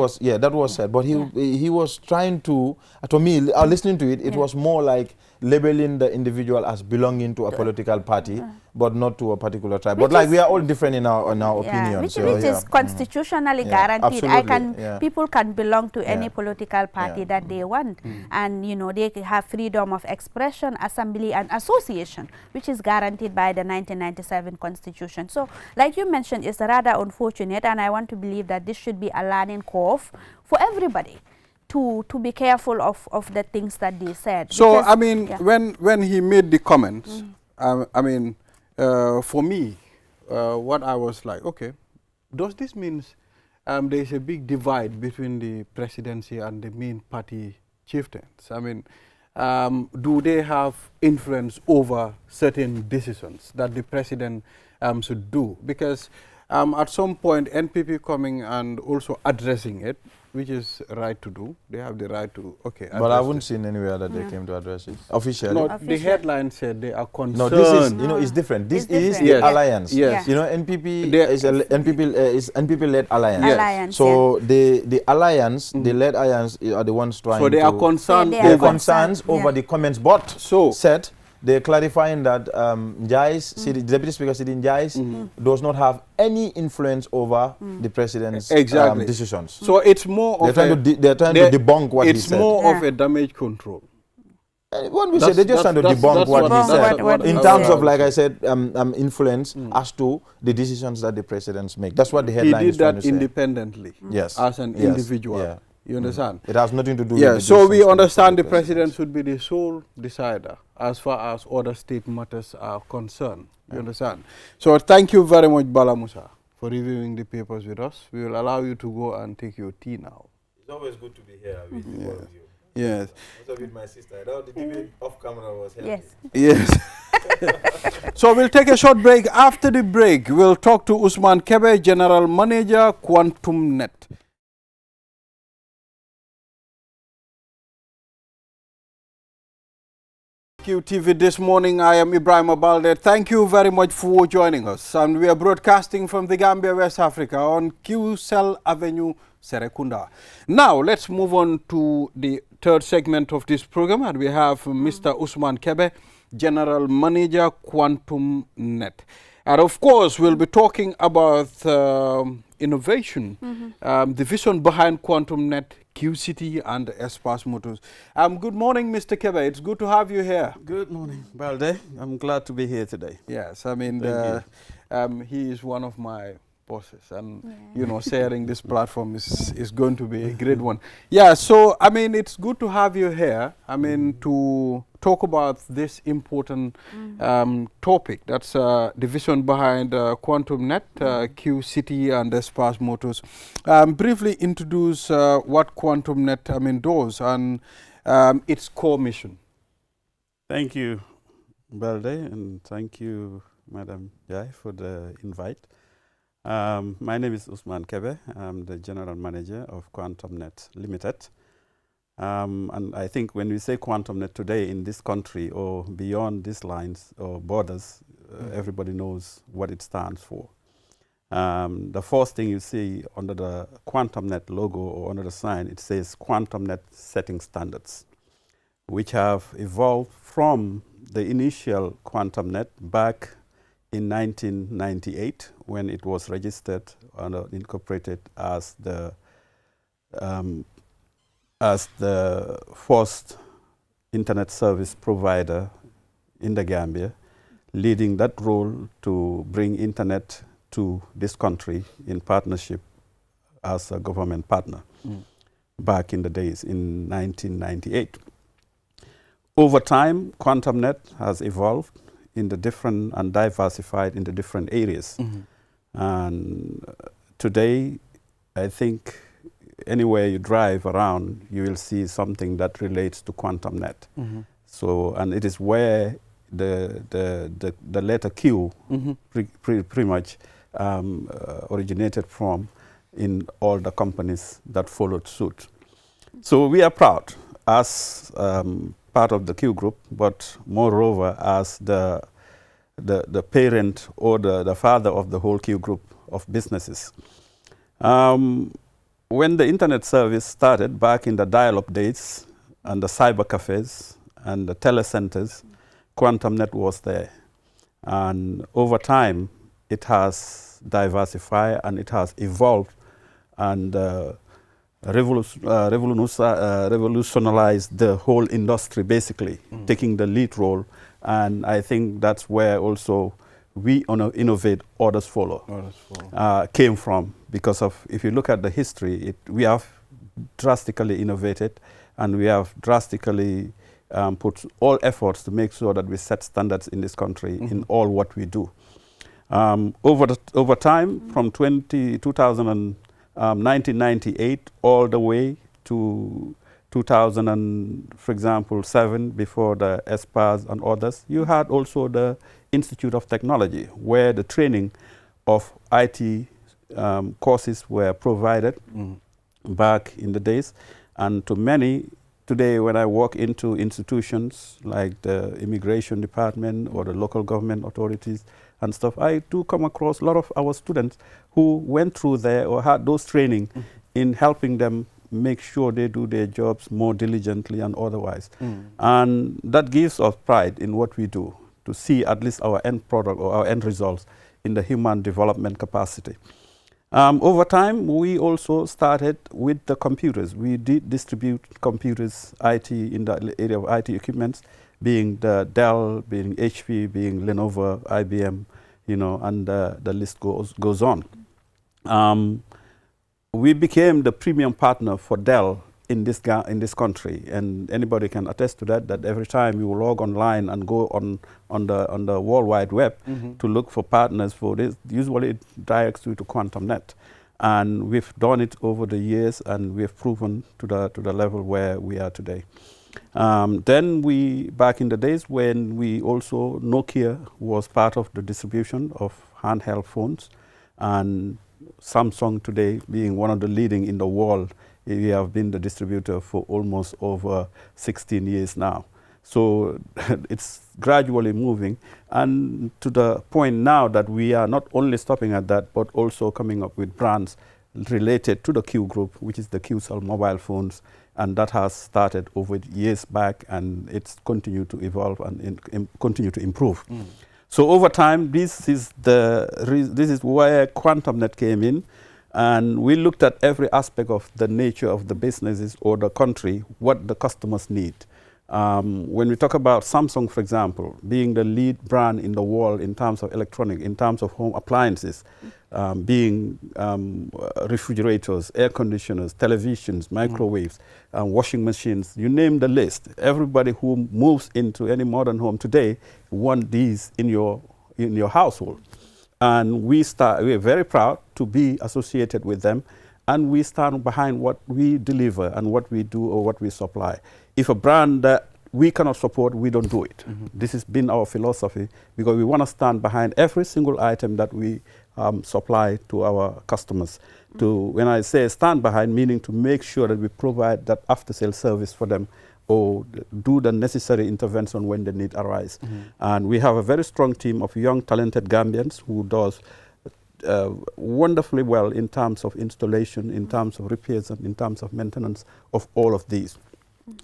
was said. But he was trying to me, listening to it, it was more like labeling the individual as belonging to a political party, but not to a particular tribe. But like we are all different in our opinions. Which is constitutionally guaranteed. Absolutely. People can belong to any political party that they want, and you know they have freedom of expression, assembly, and association, which is guaranteed by the 1997 Constitution. So, like you mentioned, it's rather unfortunate, and I want to believe that this should be a learning curve for everybody. To be careful of the things that they said. So I mean, when he made the comments, I mean, for me, what I was like, okay, does this mean there is a big divide between the presidency and the main party chieftains? I mean, do they have influence over certain decisions that the president should do? Because at some point, NPP coming and also addressing it, which is right to do. They have the right to, But I haven't seen anywhere that they came to address it officially. No, the headline said they are concerned. No, this is, you know, it's different. This is the alliance. Yes. You know, NPP is NPP-led alliance. Alliance, so the alliance, the led alliance are the ones trying to... So they are concerned. They are concerns over the comments, but said they're clarifying that Njais, Deputy Speaker Sidi Njais, does not have any influence over the president's decisions. So it's more of they're trying to debunk what he said. It's more of a damage control. When we say they're just trying to debunk what he said, in terms of, like I said, influence as to the decisions that the presidents make. That's what the headline is trying to say. He did that independently, as an individual. Yeah. You understand? It has nothing to do with the so we understand the president should be the sole decider as far as other state matters are concerned. You understand? So thank you very much, Bala Musa, for reviewing the papers with us. We will allow you to go and take your tea now. It's always good to be here with all of you. Yes. Also with my sister. I know the debate off camera was healthy. Yes. So we'll take a short break. After the break, we'll talk to Usman Kebe, General Manager, QuantumNet. QTV this morning. I am Ibrahim Abalde. Thank you very much for joining us. And we are broadcasting from the Gambia, West Africa on QCell Avenue, Serekunda. Now, let's move on to the third segment of this program. And we have Mr. Usman Kebe, General Manager, QuantumNet. And of course, we'll be talking about innovation, the vision behind QuantumNet, QCity and Espas Motors. Good morning, Mr. Kebe. It's good to have you here. Good morning, Balde. I'm glad to be here today. Yes, I mean, he is one of my bosses, and you know, sharing this platform is going to be a great one. Yeah, so I mean, it's good to have you here. I mean, to talk about this important topic. That's the vision behind QuantumNet, QCity and Espas Motors. Briefly introduce what QuantumNet does and its core mission. Thank you, Balde, and thank you, Madam Jai, for the invite. My name is Usman Kebe. I'm the General Manager of QuantumNet Limited. And I think when we say QuantumNet today in this country or beyond these lines or borders, everybody knows what it stands for. The first thing you see under the QuantumNet logo or under the sign, it says QuantumNet Setting Standards, which have evolved from the initial QuantumNet back in 1998 when it was registered and incorporated as the first internet service provider in the Gambia, leading that role to bring internet to this country in partnership as a government partner back in the days in 1998. Over time, QuantumNet has evolved in the different and diversified in the different areas. And today, I think anywhere you drive around, you will see something that relates to QuantumNet. So, and it is where the letter Q pretty much originated from in all the companies that followed suit. So we are proud as part of the Q group, but moreover as the parent or the father of the whole Q group of businesses. When the internet service started back in the dial-up days and the cyber cafes and the telecenters, QuantumNet was there. And over time, it has diversified and it has evolved and revolutionized the whole industry, basically, taking the lead role. And I think that's where also we innovate, others follow. Came from, because of, if you look at the history, we have drastically innovated and we have drastically put all efforts to make sure that we set standards in this country in all what we do. Over time, from 1998 all the way to 2000, for example, 7, before the ESPAs and others, you had also the Institute of Technology, where the training of IT courses were provided back in the days. And to many, today when I walk into institutions like the immigration department or the local government authorities and stuff, I do come across a lot of our students who went through there or had those training in helping them make sure they do their jobs more diligently and otherwise. And that gives us pride in what we do, to see at least our end product or our end results in the human development capacity. Over time, we also started with the computers. We did distribute computers, IT, in the area of IT equipments, being the Dell, being HP, being Lenovo, IBM, you know, and the list goes on. We became the premium partner for Dell in this country, and anybody can attest to that. That every time you log online and go on the World Wide Web to look for partners for this, usually it directs you to QuantumNet, and we've done it over the years, and we've proven to the level where we are today. Then back in the days when Nokia was part of the distribution of handheld phones, and Samsung today being one of the leading in the world, we have been the distributor for almost over 16 years now. So it's gradually moving, and to the point now that we are not only stopping at that, but also coming up with brands related to the Q Group, which is the QCell mobile phones, and that has started over years back, and it's continued to evolve and continue to improve. So over time, this is where QuantumNet came in, and we looked at every aspect of the nature of the businesses or the country, what the customers need. When we talk about Samsung, for example, being the lead brand in the world in terms of electronic, in terms of home appliances, being refrigerators, air conditioners, televisions, microwaves, washing machines, you name the list. Everybody who moves into any modern home today want these in your household. And we are very proud to be associated with them, and we stand behind what we deliver and what we do or what we supply. If a brand that we cannot support, we don't do it. This has been our philosophy, because we want to stand behind every single item that we supply to our customers. When I say stand behind, meaning to make sure that we provide that after-sale service for them, or do the necessary intervention when the need arises. And we have a very strong team of young, talented Gambians who does wonderfully well in terms of installation, in terms of repairs, and in terms of maintenance of all of these.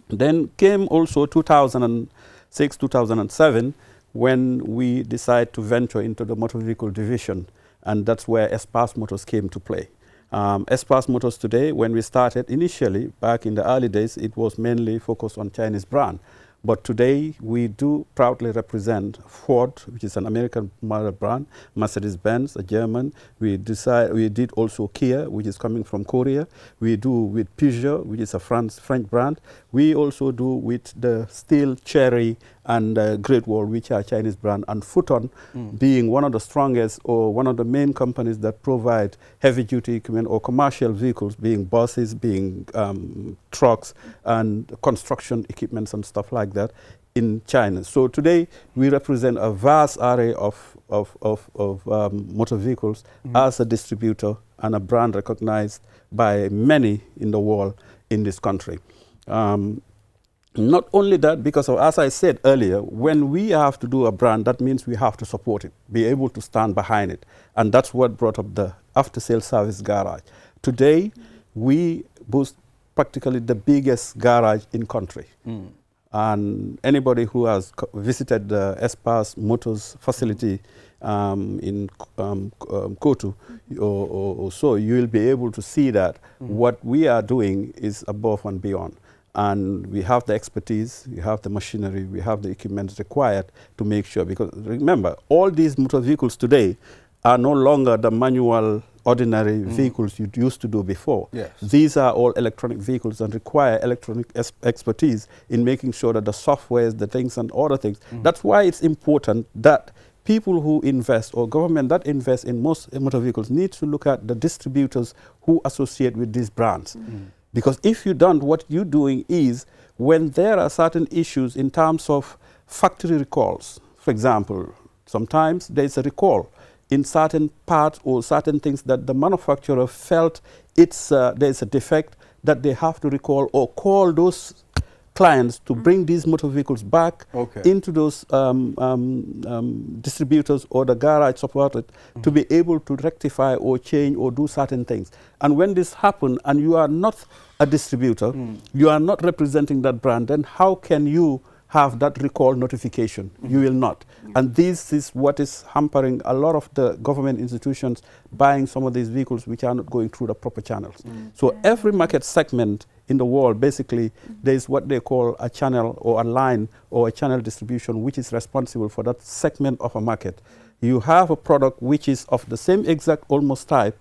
Then came also 2006, 2007, when we decided to venture into the motor vehicle division, and that's where Espas Motors came to play. Espas Motors today, when we started initially, back in the early days, it was mainly focused on Chinese brand. But today, we do proudly represent Ford, which is an American model brand, Mercedes-Benz, a German. We did also Kia, which is coming from Korea. We do with Peugeot, which is a French brand. We also do with the Steel, Chery, and Great Wall, which are Chinese brand, and Futon being one of the strongest or one of the main companies that provide heavy-duty equipment or commercial vehicles, being buses, being trucks, and construction equipments and stuff like that in China. So today, we represent a vast array of motor vehicles as a distributor and a brand recognized by many in the world in this country. Not only that, because of, as I said earlier, when we have to do a brand, that means we have to support it, be able to stand behind it. And that's what brought up the after-sales service garage. Today, we boast practically the biggest garage in country. And anybody who has visited the Espas Motors facility in Kotu or so, you will be able to see that what we are doing is above and beyond. And we have the expertise, we have the machinery, we have the equipment required to make sure. Because remember, all these motor vehicles today are no longer the manual, ordinary vehicles you used to do before. Yes. These are all electronic vehicles and require electronic expertise in making sure that the software, the things and other things. That's why it's important that people who invest or government that invest in most motor vehicles need to look at the distributors who associate with these brands. Because if you don't, what you're doing is when there are certain issues in terms of factory recalls, for example, sometimes there's a recall in certain parts or certain things that the manufacturer felt there's a defect that they have to recall or call those clients to bring these motor vehicles back into those distributors or the garage supported to be able to rectify or change or do certain things. And when this happens and you are not a distributor, you are not representing that brand, then how can you have that recall notification? You will not. And this is what is hampering a lot of the government institutions buying some of these vehicles which are not going through the proper channels. So every market segment in the world, basically, there is what they call a channel or a line or a channel distribution which is responsible for that segment of a market. You have a product which is of the same exact almost type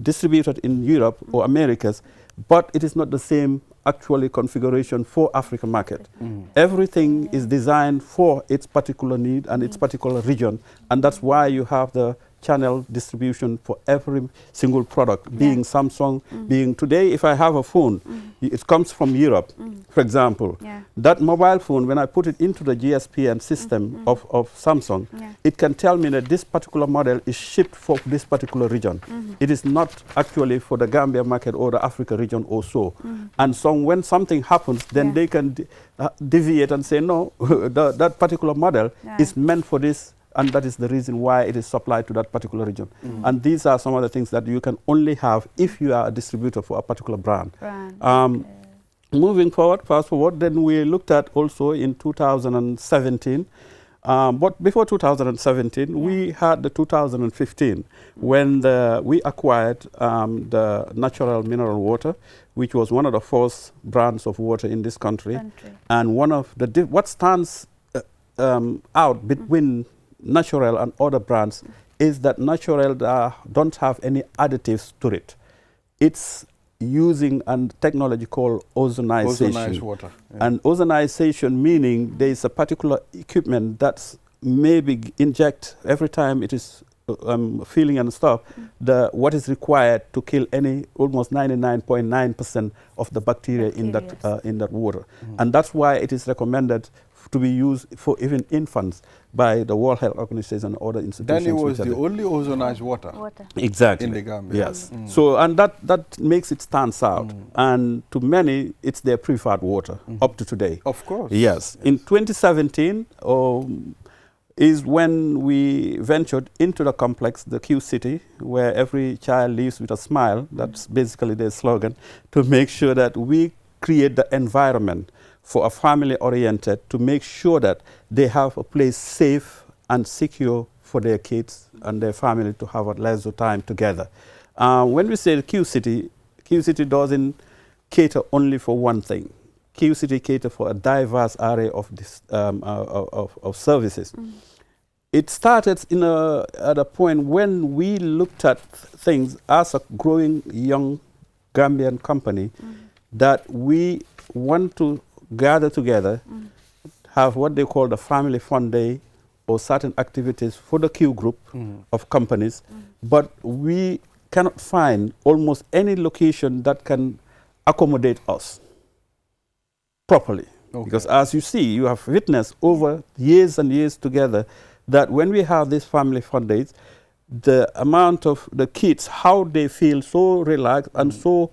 distributed in Europe or Americas, but it is not the same actually configuration for African market. Everything is designed for its particular need and its particular region, and that's why you have the channel distribution for every single product, being Samsung, being today, if I have a phone, it comes from Europe, for example. That mobile phone, when I put it into the GSPN system of Samsung, it can tell me that this particular model is shipped for this particular region. It is not actually for the Gambia market or the Africa region or so. And so when something happens, then they can deviate and say, no, that particular model is meant for this, and that is the reason why it is supplied to that particular region. And these are some of the things that you can only have if you are a distributor for a particular brand. Moving forward, fast forward, then we looked at also in 2017, but before 2017, we had the 2015 when we acquired the natural mineral water, which was one of the first brands of water in this country. And one of the, what stands out between Natural and other brands is that Natural don't have any additives to it. It's using a technology called ozonization. Ozonized water. And ozonization meaning there is a particular equipment that's maybe inject every time it is filling and stuff, what is required to kill any almost 99.9% of the bacteria in that water. And that's why it is recommended to be used for even infants by the World Health Organization and other institutions. Then it was the only ozonized water. Exactly. In the Gambia. Yes. So, and that makes it stands out. And to many, it's their preferred water up to today. Of course. Yes. In 2017, is when we ventured into the complex, the Q City, where every child lives with a smile. That's basically their slogan, to make sure that we create the environment for a family oriented to make sure that they have a place safe and secure for their kids and their family to have a leisure time together. When we say Q City doesn't cater only for one thing. Q City cater for a diverse array of this, of services. It started at a point when we looked at things as a growing young Gambian company that we want to gather together, have what they call the family fun day or certain activities for the Q group of companies, but we cannot find almost any location that can accommodate us properly. Because as you see, you have witnessed over years and years together that when we have these family fun days, the amount of the kids, how they feel so relaxed and so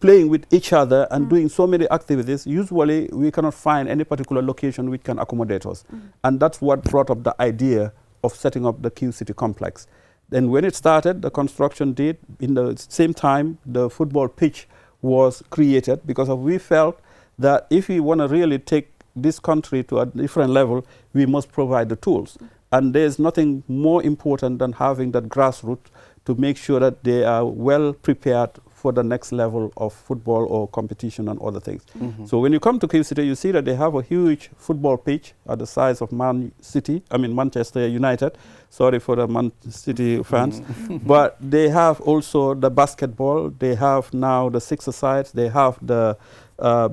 playing with each other and doing so many activities, usually we cannot find any particular location which can accommodate us. And that's what brought up the idea of setting up the Q City complex. Then when it started, the construction did, in the same time, the football pitch was created because we felt that if we want to really take this country to a different level, we must provide the tools. And there's nothing more important than having that grassroots to make sure that they are well prepared for the next level of football or competition and other things. So when you come to QCT, you see that they have a huge football pitch at the size of Manchester United. Sorry for the Man City fans. But they have also the basketball. They have now the six-a-side. They have the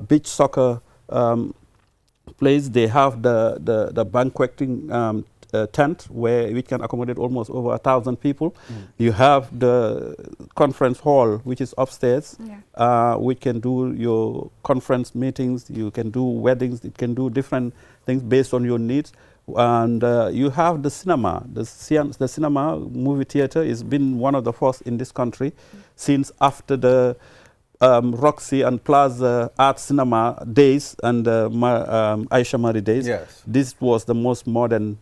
beach soccer place. They have the banqueting tent where we can accommodate almost over 1,000 people. You have the conference hall, which is upstairs, which can do your conference meetings, you can do weddings, it can do different things based on your needs. And you have the cinema. The cinema movie theater has been one of the first in this country since after the Roxy and Plaza Art Cinema days and Aisha Mari days. Yes. This was the most modern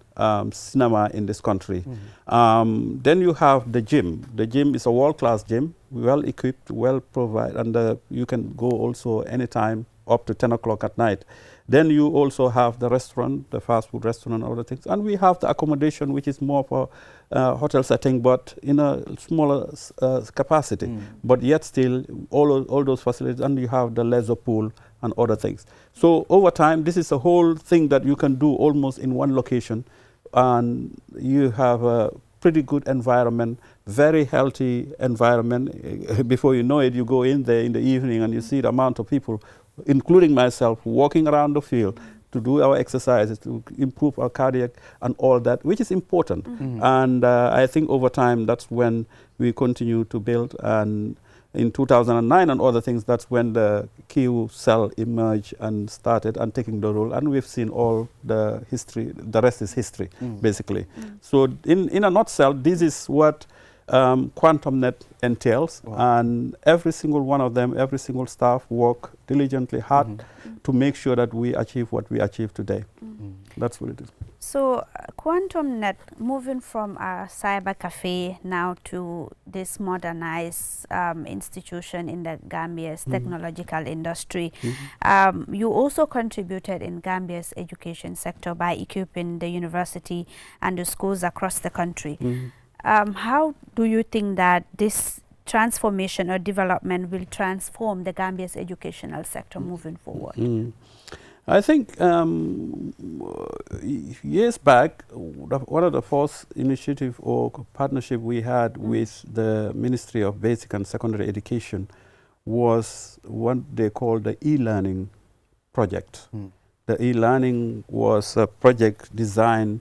cinema in this country. Then you have the gym. The gym is a world-class gym, well equipped, well provided, and you can go also anytime up to 10 o'clock at night. Then you also have the restaurant, the fast food restaurant, and other things. And we have the accommodation, which is more for hotel setting, but in a smaller capacity. But yet still, all those facilities, and you have the leisure pool and other things. So over time, this is a whole thing that you can do almost in one location. And you have a pretty good environment, very healthy environment. Before you know it, you go in there in the evening and you see the amount of people, including myself, walking around the field to do our exercises, to improve our cardiac and all that, which is important. And I think over time, that's when we continue to build. And in 2009 and other things, that's when the KU cell emerged and started and taking the role. And we've seen all the history, the rest is history, basically. So in a nutshell, this is what QuantumNet entails, and every single one of them, every single staff work diligently hard to make sure that we achieve what we achieve today. That's what it is. So QuantumNet, moving from a cyber cafe now to this modernized institution in the Gambia's technological industry, you also contributed in Gambia's education sector by equipping the university and the schools across the country. How do you think that this transformation or development will transform the Gambia's educational sector moving forward? I think years back, one of the first initiative or partnership we had with the Ministry of Basic and Secondary Education was what they called the e-learning project. The e-learning was a project designed,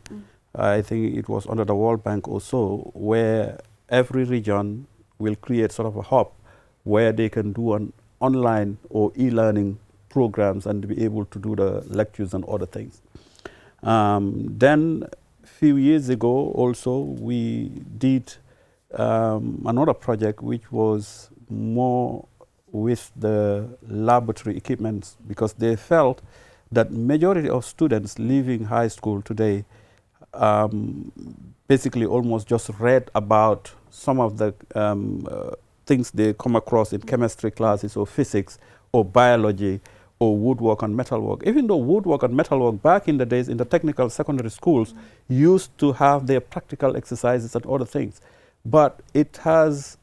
I think it was under the World Bank also, where every region will create sort of a hub where they can do an online or e-learning programs and be able to do the lectures and other things. Then a few years ago also we did another project which was more with the laboratory equipments, because they felt that majority of students leaving high school today basically almost just read about some of the things they come across in chemistry classes or physics or biology or woodwork and metalwork. Even though woodwork and metalwork back in the days in the technical secondary schools used to have their practical exercises and other things, but it has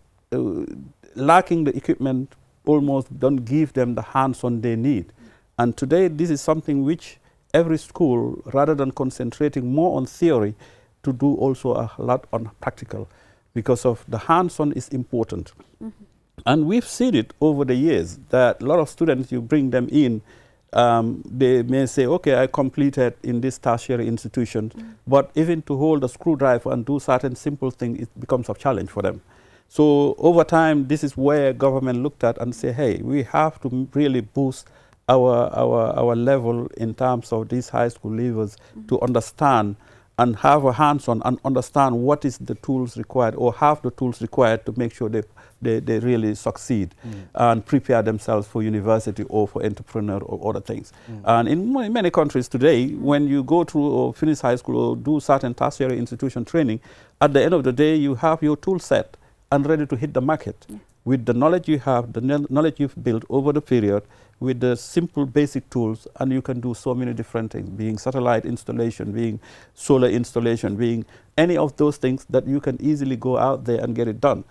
lacking the equipment almost don't give them the hands-on they need. And today this is something which every school, rather than concentrating more on theory, to do also a lot on practical, because of the hands-on is important. And we've seen it over the years that a lot of students, you bring them in, they may say, okay, I completed in this tertiary institution, but even to hold a screwdriver and do certain simple things, it becomes a challenge for them. So over time, this is where government looked at and say, hey, we have to really boost our level in terms of these high school leavers to understand and have a hands-on and understand what is the tools required or have the tools required to make sure they really succeed and prepare themselves for university or for entrepreneur or other things. And in many countries today, when you go through or finish high school or do certain tertiary institution training, at the end of the day, you have your tool set and ready to hit the market. with the knowledge you have, the knowledge you've built over the period, with the simple basic tools, and you can do so many different things, being satellite installation, being solar installation, being any of those things that you can easily go out there and get it done.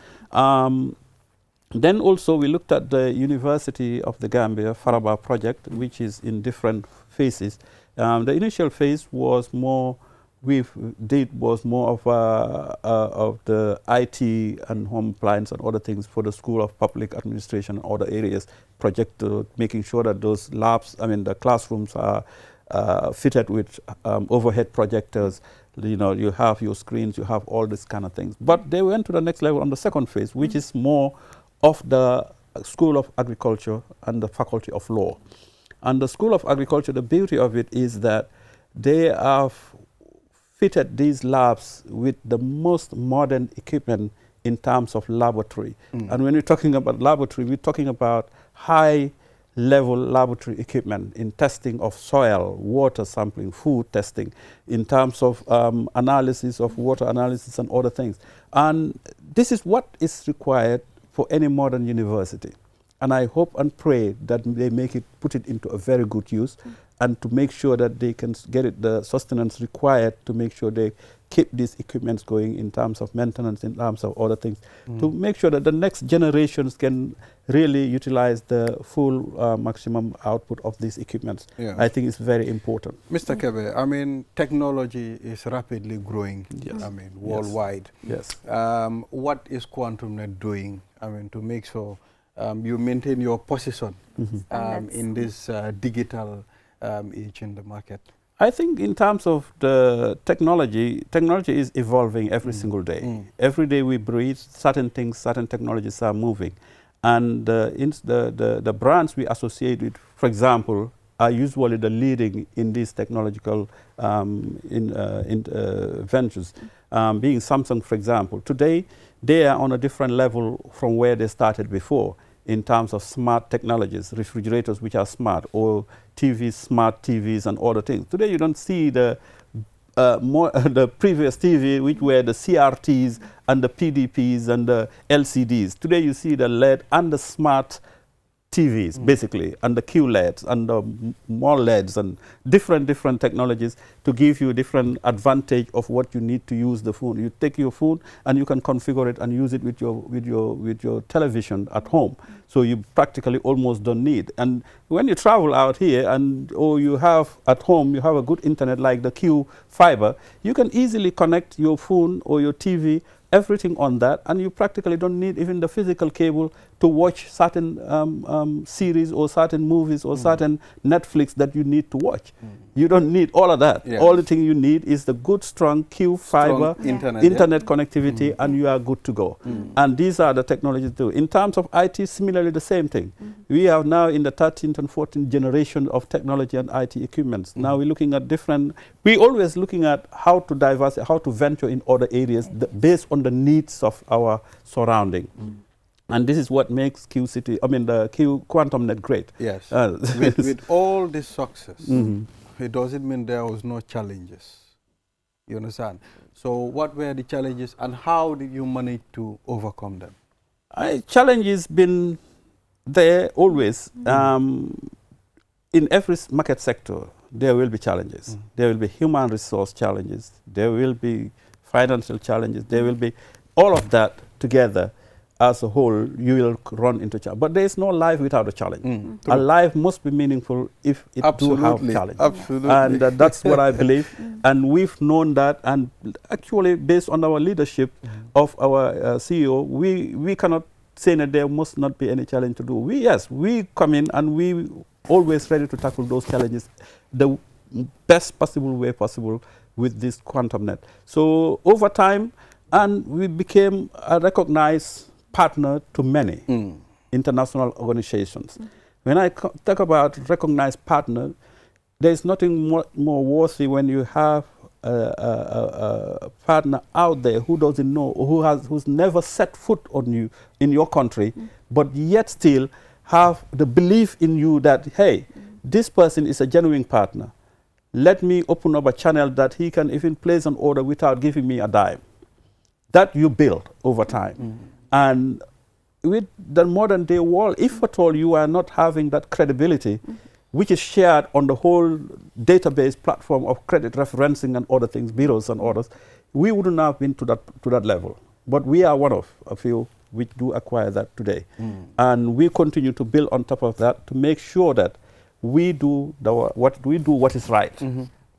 Then also we looked at the University of the Gambia Faraba project, which is in different phases. The initial phase was more, of the IT and home appliance and other things for the School of Public Administration and other areas, project making sure that those labs, the classrooms are fitted with overhead projectors. You know, you have your screens, you have all these kind of things. But they went to the next level on the second phase, which is more of the School of Agriculture and the Faculty of Law. And the School of Agriculture, the beauty of it is that they have fitted these labs with the most modern equipment in terms of laboratory. And when we're talking about laboratory, we're talking about high-level laboratory equipment in testing of soil, water sampling, food testing, in terms of analysis of water analysis and other things. And this is what is required for any modern university. And I hope and pray that they put it into a very good use, and to make sure that they can get it the sustenance required to make sure they keep these equipments going in terms of maintenance, in terms of other things, to make sure that the next generations can really utilize the full maximum output of these equipments. Yeah. I think it's very important. Mr. Kebe, technology is rapidly growing, Yes. worldwide. Yes. What is QuantumNet doing, to make sure you maintain your position in this digital age in the market? I think in terms of the technology is evolving every single day. Every day we breathe, certain things, certain technologies are moving. And the brands we associate with, for example, are usually the leading in these technological ventures. Being Samsung, for example. Today, they are on a different level from where they started before in terms of smart technologies, refrigerators which are smart, or TVs, smart TVs and other things. Today you don't see the previous TV, which were the CRTs and the PDPs and the LCDs. Today you see the LED and the smart TVs, basically, and the QLEDs and the more LEDs and different technologies to give you different advantage of what you need to use the phone. You take your phone and you can configure it and use it with your television at home. So you practically almost don't need. And when you travel out here or you have at home, you have a good internet like the Q Fiber, you can easily connect your phone or your TV, everything on that, and you practically don't need even the physical cable to watch certain series or certain movies or certain Netflix that you need to watch. You don't need all of that. Yes. All the thing you need is the good, strong Q Fiber internet connectivity, and you are good to go. And these are the technologies too. In terms of IT, similarly the same thing. We are now in the 13th and 14th generation of technology and IT equipments. Now we're looking at we're always looking at how to diversify, how to venture in other areas based on the needs of our surrounding. And this is what makes the QuantumNet great. Yes. With all this success, it doesn't mean there was no challenges. You understand? So what were the challenges and how did you manage to overcome them? Challenges been there always. In every market sector, there will be challenges. There will be human resource challenges. There will be financial challenges. There will be all of that together. As a whole, you will run into challenge. But there is no life without a challenge. A life must be meaningful if it do have challenge. Absolutely. And that's what I believe. And we've known that. And actually, based on our leadership of our CEO, we cannot say that there must not be any challenge to do. We come in and we always ready to tackle those challenges the best possible way possible with this QuantumNet. So over time, and we became a recognized partner to many international organizations. When I talk about recognized partner, there's nothing more worthy when you have a partner out there who doesn't know, or who's never set foot on you in your country, but yet still have the belief in you that, hey, this person is a genuine partner. Let me open up a channel that he can even place an order without giving me a dime. That you build over time. And with the modern day world, if at all you are not having that credibility, which is shared on the whole database platform of credit referencing and other things, bureaus and others, we wouldn't have been to that level. But we are one of a few which do acquire that today. And we continue to build on top of that to make sure that we do what is right.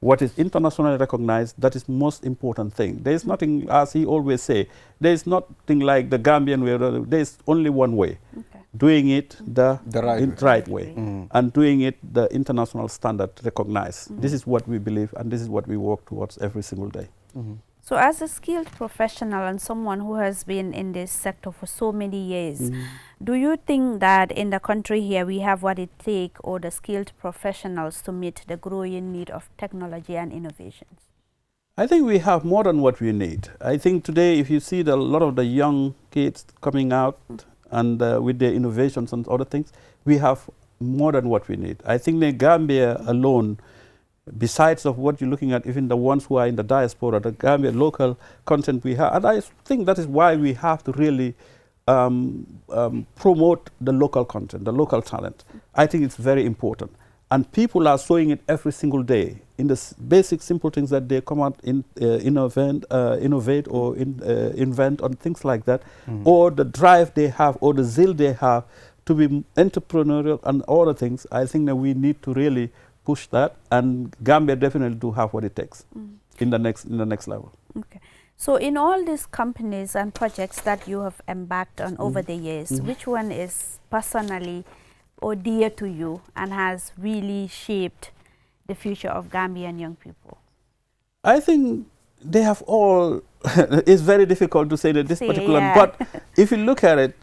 What is internationally recognized, that is most important thing. There is nothing, as he always say, there is nothing like the Gambian way. There is only one way. Doing it the right way. And doing it the international standard recognized. This is what we believe, and this is what we work towards every single day. So as a skilled professional and someone who has been in this sector for so many years, do you think that in the country here we have what it takes, or the skilled professionals, to meet the growing need of technology and innovations? I think we have more than what we need. I think today if you see a lot of the young kids coming out and with their innovations and other things, we have more than what we need. I think the Gambia alone, besides of what you're looking at, even the ones who are in the diaspora, the Gambia local content we have, and I think that is why we have to really promote the local content, the local talent. I think it's very important. And people are showing it every single day in the basic simple things that they come out in innovate or invent on things like that, or the drive they have or the zeal they have to be entrepreneurial and other things. I think that we need to really push that, and Gambia definitely do have what it takes in the next level. Okay. So in all these companies and projects that you have embarked on over the years, which one is personally or dear to you and has really shaped the future of Gambian young people? I think they have all, it's very difficult to say that this particular, but if you look at it,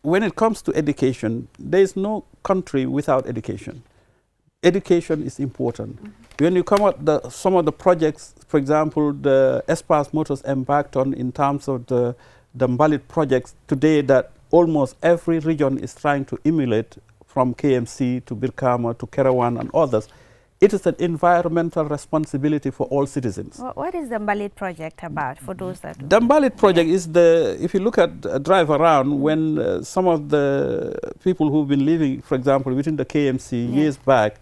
when it comes to education, there is no country without education. Education is important. When you come at some of the projects, for example, the Espas Motors embarked on in terms of the Mbalit projects today, that almost every region is trying to emulate, from KMC to Birkama to Kerawan and others. It is an environmental responsibility for all citizens. What is the Mbalit project about, for those that don't know? The Mbalit project is if you look at drive around, when some of the people who've been living, for example, within the KMC years back,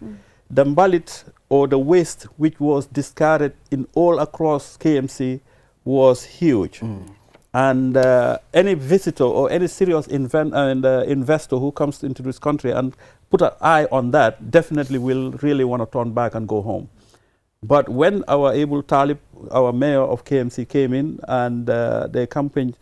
the Mbalit or the waste which was discarded in all across KMC was huge. And any visitor or any serious investor who comes into this country and put an eye on that definitely will really want to turn back and go home. But when our Abul Talib, our mayor of KMC, came in, and the campaign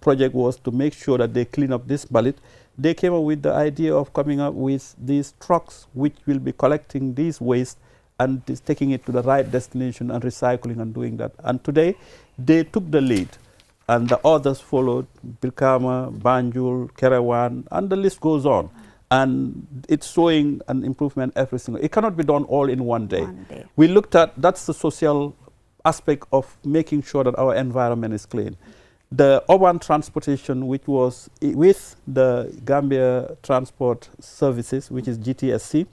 project was to make sure that they clean up this Mbalit, they came up with the idea of coming up with these trucks which will be collecting these waste and taking it to the right destination and recycling and doing that. And today, they took the lead. And the others followed, Birkama, Banjul, Kerawan, and the list goes on. And it's showing an improvement every single. It cannot be done all in one day. We looked at, that's the social aspect of making sure that our environment is clean. The urban transportation, which was with the Gambia Transport Services, which is GTSC,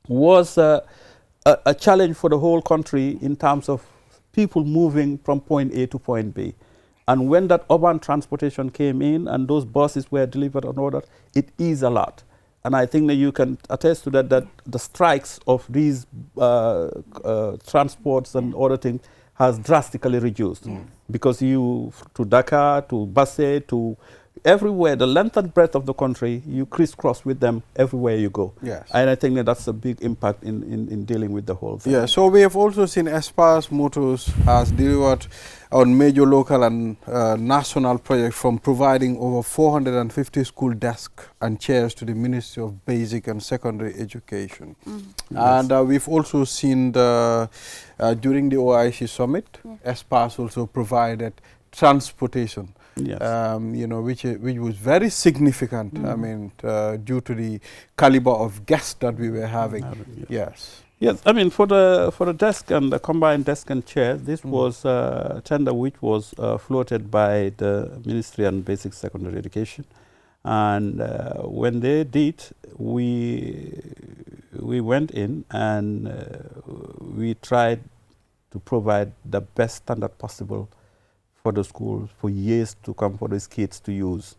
was a challenge for the whole country in terms of people moving from point A to point B. And when that urban transportation came in and those buses were delivered on order, it eased a lot. And I think that you can attest to that, that the strikes of these transports and other things has drastically reduced. Because to Dakar, to Basse, to everywhere, the length and breadth of the country, you crisscross with them everywhere you go. Yes. And I think that that's a big impact in dealing with the whole thing. Yeah, so we have also seen Espas Motors has delivered on major local and national projects, from providing over 450 school desks and chairs to the Ministry of Basic and Secondary Education. And we've also seen during the OIC summit, Espas also provided transportation. Yes. You know, which was very significant. I mean, due to the caliber of guests that we were having. Yes. Yes, I mean, for the desk and the combined desk and chair, this was a tender which was floated by the Ministry of Basic Secondary Education, and when they did, we went in and we tried to provide the best standard possible for the schools for years to come for these kids to use.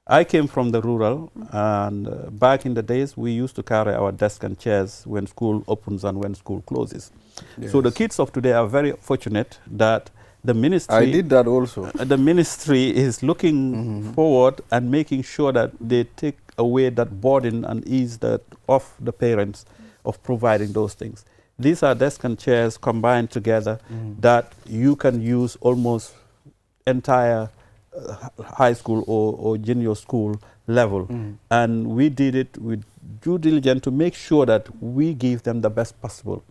I came from the rural, and back in the days, we used to carry our desk and chairs when school opens and when school closes. Yes. So the kids of today are very fortunate that the ministry... I did that also. The ministry is looking forward and making sure that they take away that burden and ease that off the parents of providing those things. These are desk and chairs combined together that you can use almost entire high school or junior school level. And we did it with due diligence to make sure that we give them the best possible.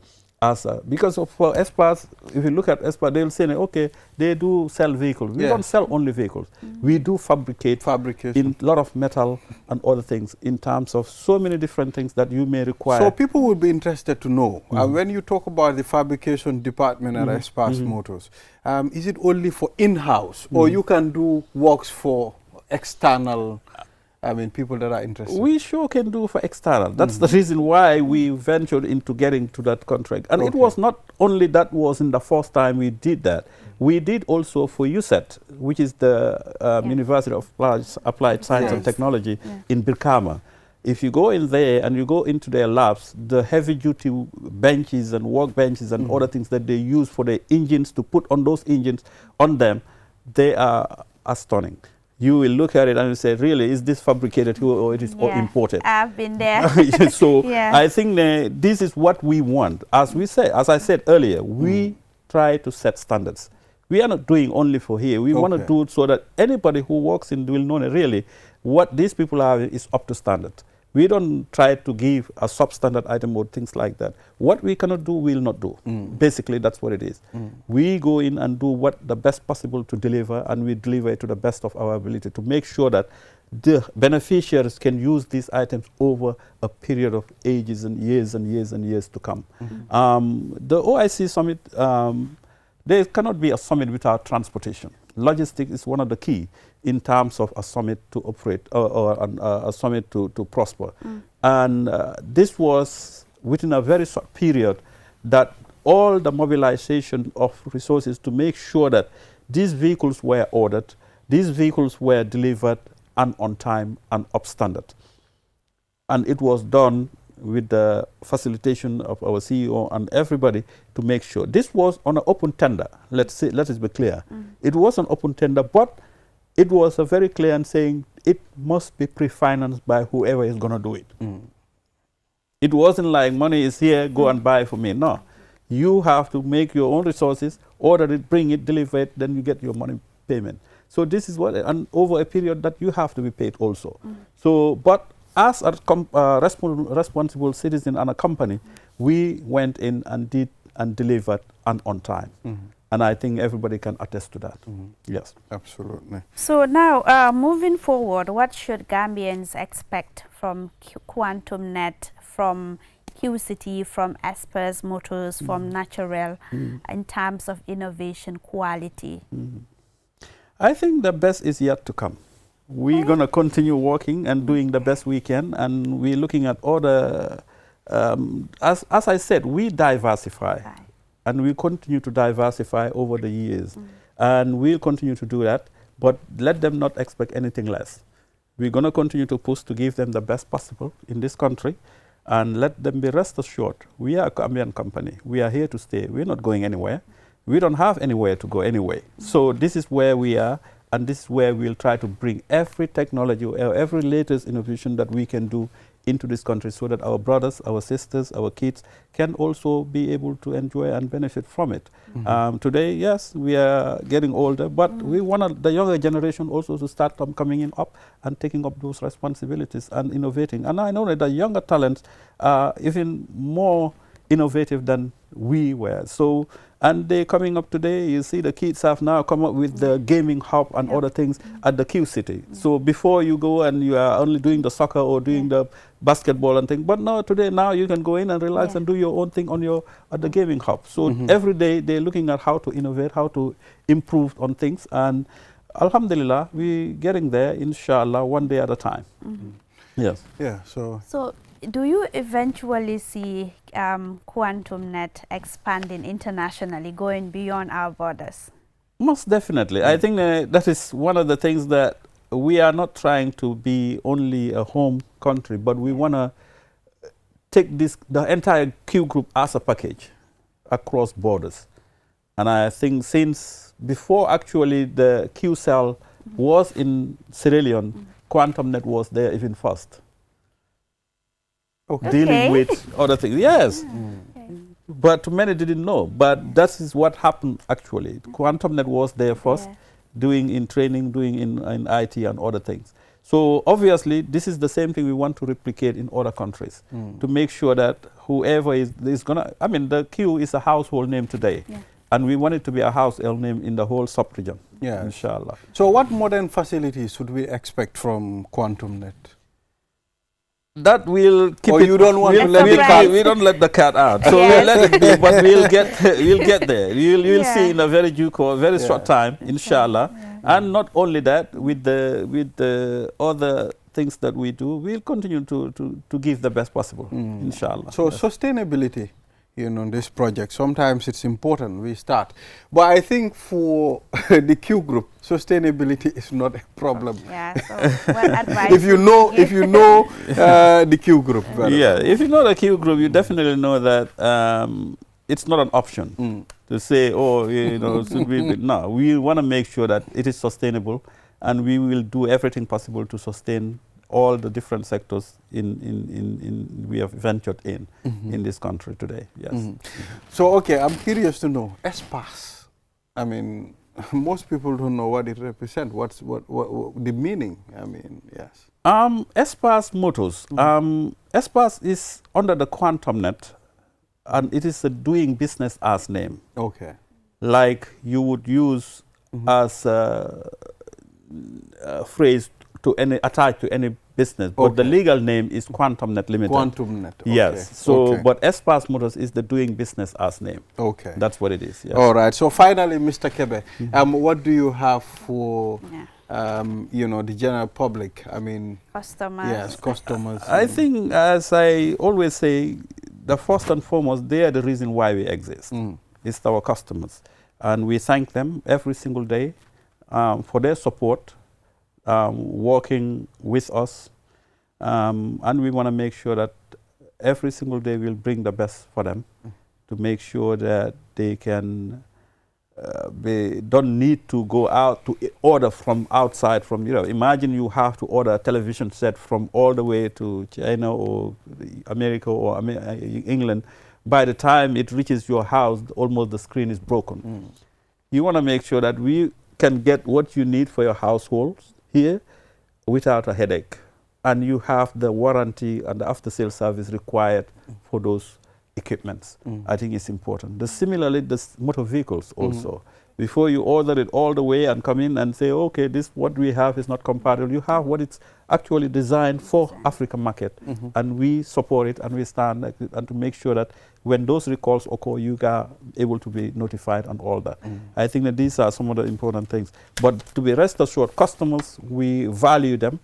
Because for Espas, if you look at Espas, they'll say, okay, they do sell vehicles. We don't sell only vehicles. We do fabrication in a lot of metal and other things in terms of so many different things that you may require. So people would be interested to know, when you talk about the fabrication department at Espas Motors, is it only for in-house or you can do works for external people that are interested? We sure can do for external. That's the reason why we ventured into getting to that contract. And it was not only that was in the first time we did that. We did also for USET, which is the University of Applied Science and Technology in Birkama. If you go in there and you go into their labs, the heavy-duty benches and work benches and other things that they use for the engines to put on those engines on them, they are astonishing. You will look at it and say, really, is this fabricated here or it is imported? I've been there. So I think this is what we want. As I said earlier, we try to set standards. We are not doing only for here. We want to do it so that anybody who walks in will know that really what these people are is up to standard. We don't try to give a substandard item or things like that. What we cannot do, we will not do. Basically, that's what it is. We go in and do what the best possible to deliver, and we deliver it to the best of our ability to make sure that the beneficiaries can use these items over a period of ages and years and years and years to come. The OIC summit, there cannot be a summit without transportation. Logistics is one of the key in terms of a summit to operate or a summit to prosper. And this was within a very short period that all the mobilization of resources to make sure that these vehicles were ordered, these vehicles were delivered and on time and up standard. And it was done with the facilitation of our CEO and everybody to make sure. This was on an open tender, let us be clear. It was an open tender, but it was a very clear and saying it must be pre-financed by whoever is going to do it. It wasn't like money is here, go and buy for me. No, you have to make your own resources, order it, bring it, deliver it, then you get your money payment. So this is what, and over a period that you have to be paid also. So, but as a responsible citizen and a company, we went in and did and delivered and on time. And I think everybody can attest to that. Yes. Absolutely. So now, moving forward, what should Gambians expect from Quantum Net, from QCity, from Espas Motors, from Naturel, in terms of innovation, quality? I think the best is yet to come. We're going to continue working and doing the best we can, and we're looking at other, as I said, we diversify. And we continue to diversify over the years. And we'll continue to do that, but let them not expect anything less. We're going to continue to push to give them the best possible in this country, and let them be rest assured. We are a Gambian company. We are here to stay. We're not going anywhere. We don't have anywhere to go anyway. So this is where we are, and this is where we'll try to bring every technology or every latest innovation that we can do into this country so that our brothers, our sisters, our kids can also be able to enjoy and benefit from it. Today, yes, we are getting older, but we want the younger generation also to start coming in up and taking up those responsibilities and innovating. And I know that the younger talents are even more innovative than we were. So, and they're coming up today. You see the kids have now come up with the gaming hub and other things at the QCity. So before you go and you are only doing the soccer or doing the basketball and things, but now today you can go in and relax and do your own thing on at the gaming hub. So every day they're looking at how to innovate, how to improve on things, and alhamdulillah, we're getting there, inshallah, one day at a time. Yes. Yeah. So do you eventually see Quantum Net expanding internationally, going beyond our borders? Most definitely. I think that is one of the things that we are not trying to be only a home country, but we want to take the entire Q group as a package across borders. And I think since before actually the Q cell was in Sierra Leone, QuantumNet was there even first. Okay. Dealing with other things. Yes. But many didn't know. But that is what happened actually. QuantumNet was there first, doing in training, doing in IT and other things. So obviously, this is the same thing we want to replicate in other countries to make sure that whoever is going to, I mean, the Q is a household name today. And we want it to be a household name in the whole sub-region, inshallah. So what modern facilities should we expect from QuantumNet? That will keep or it. You don't want to let the cat. We don't let the cat out. So we'll let it be, but we'll get there. You'll see in a very short time, inshallah. And not only that, with the other things that we do, we'll continue to give the best possible, inshallah. So sustainability, this project, sometimes it's important we start. But I think for the Q group, sustainability is not a problem. Yeah, so what advice? if you know the Q group. If you know the Q group, you definitely know that it's not an option to say, should we? No, we want to make sure that it is sustainable, and we will do everything possible to sustain all the different sectors we have ventured in this country today. Yes. So, okay, I'm curious to know, Espace. I mean, most people don't know what it represents. What the meaning? I mean, yes. Espace Motors. Espace is under the QuantumNet, and it is a doing business as name. Okay. Like you would use as a phrase attached to any business, but the legal name is QuantumNet Limited. QuantumNet. Okay. Yes. So, but Espace Motors is the doing business as name. Okay. That's what it is. Yes. All right. So finally, Mr. Kebe, what do you have for the general public? I mean, customers. Yes, customers. I think, as I always say, the first and foremost, they are the reason why we exist. It's our customers, and we thank them every single day for their support. Working with us, and we want to make sure that every single day we'll bring the best for them to make sure that they can don't need to go out to order from outside. Imagine you have to order a television set from all the way to China or America or England. By the time it reaches your house, almost the screen is broken. You want to make sure that we can get what you need for your households here without a headache, and you have the warranty and the after-sale service required for those equipments. I think it's important. Similarly, the motor vehicles also. Before you order it all the way and come in and say, okay, this what we have is not compatible, you have what it's actually designed for African market, and we support it and we stand and to make sure that when those recalls occur, you are able to be notified and all that. I think that these are some of the important things. But to be rest assured, customers, we value them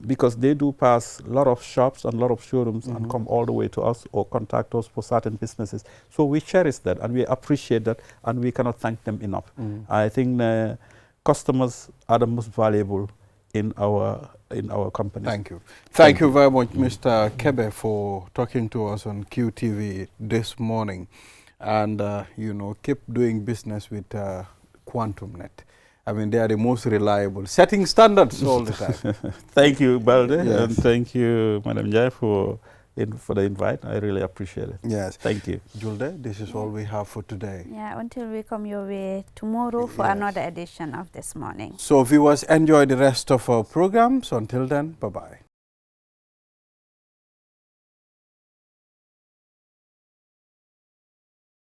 because they do pass a lot of shops and a lot of showrooms and come all the way to us or contact us for certain businesses. So we cherish that and we appreciate that, and we cannot thank them enough. I think the customers are the most valuable in our company. Thank you. Thank you very much, Mr. Kebe, for talking to us on QTV this morning. And, keep doing business with QuantumNet. I mean, they are the most reliable, setting standards all the time. Thank you, Balde, and thank you, Madam Jai, for the invite. I really appreciate it. Yes. Thank you. Julde, this is all we have for today. Yeah, until we come your way tomorrow for another edition of This Morning. So viewers, enjoy the rest of our programs. Until then, bye-bye.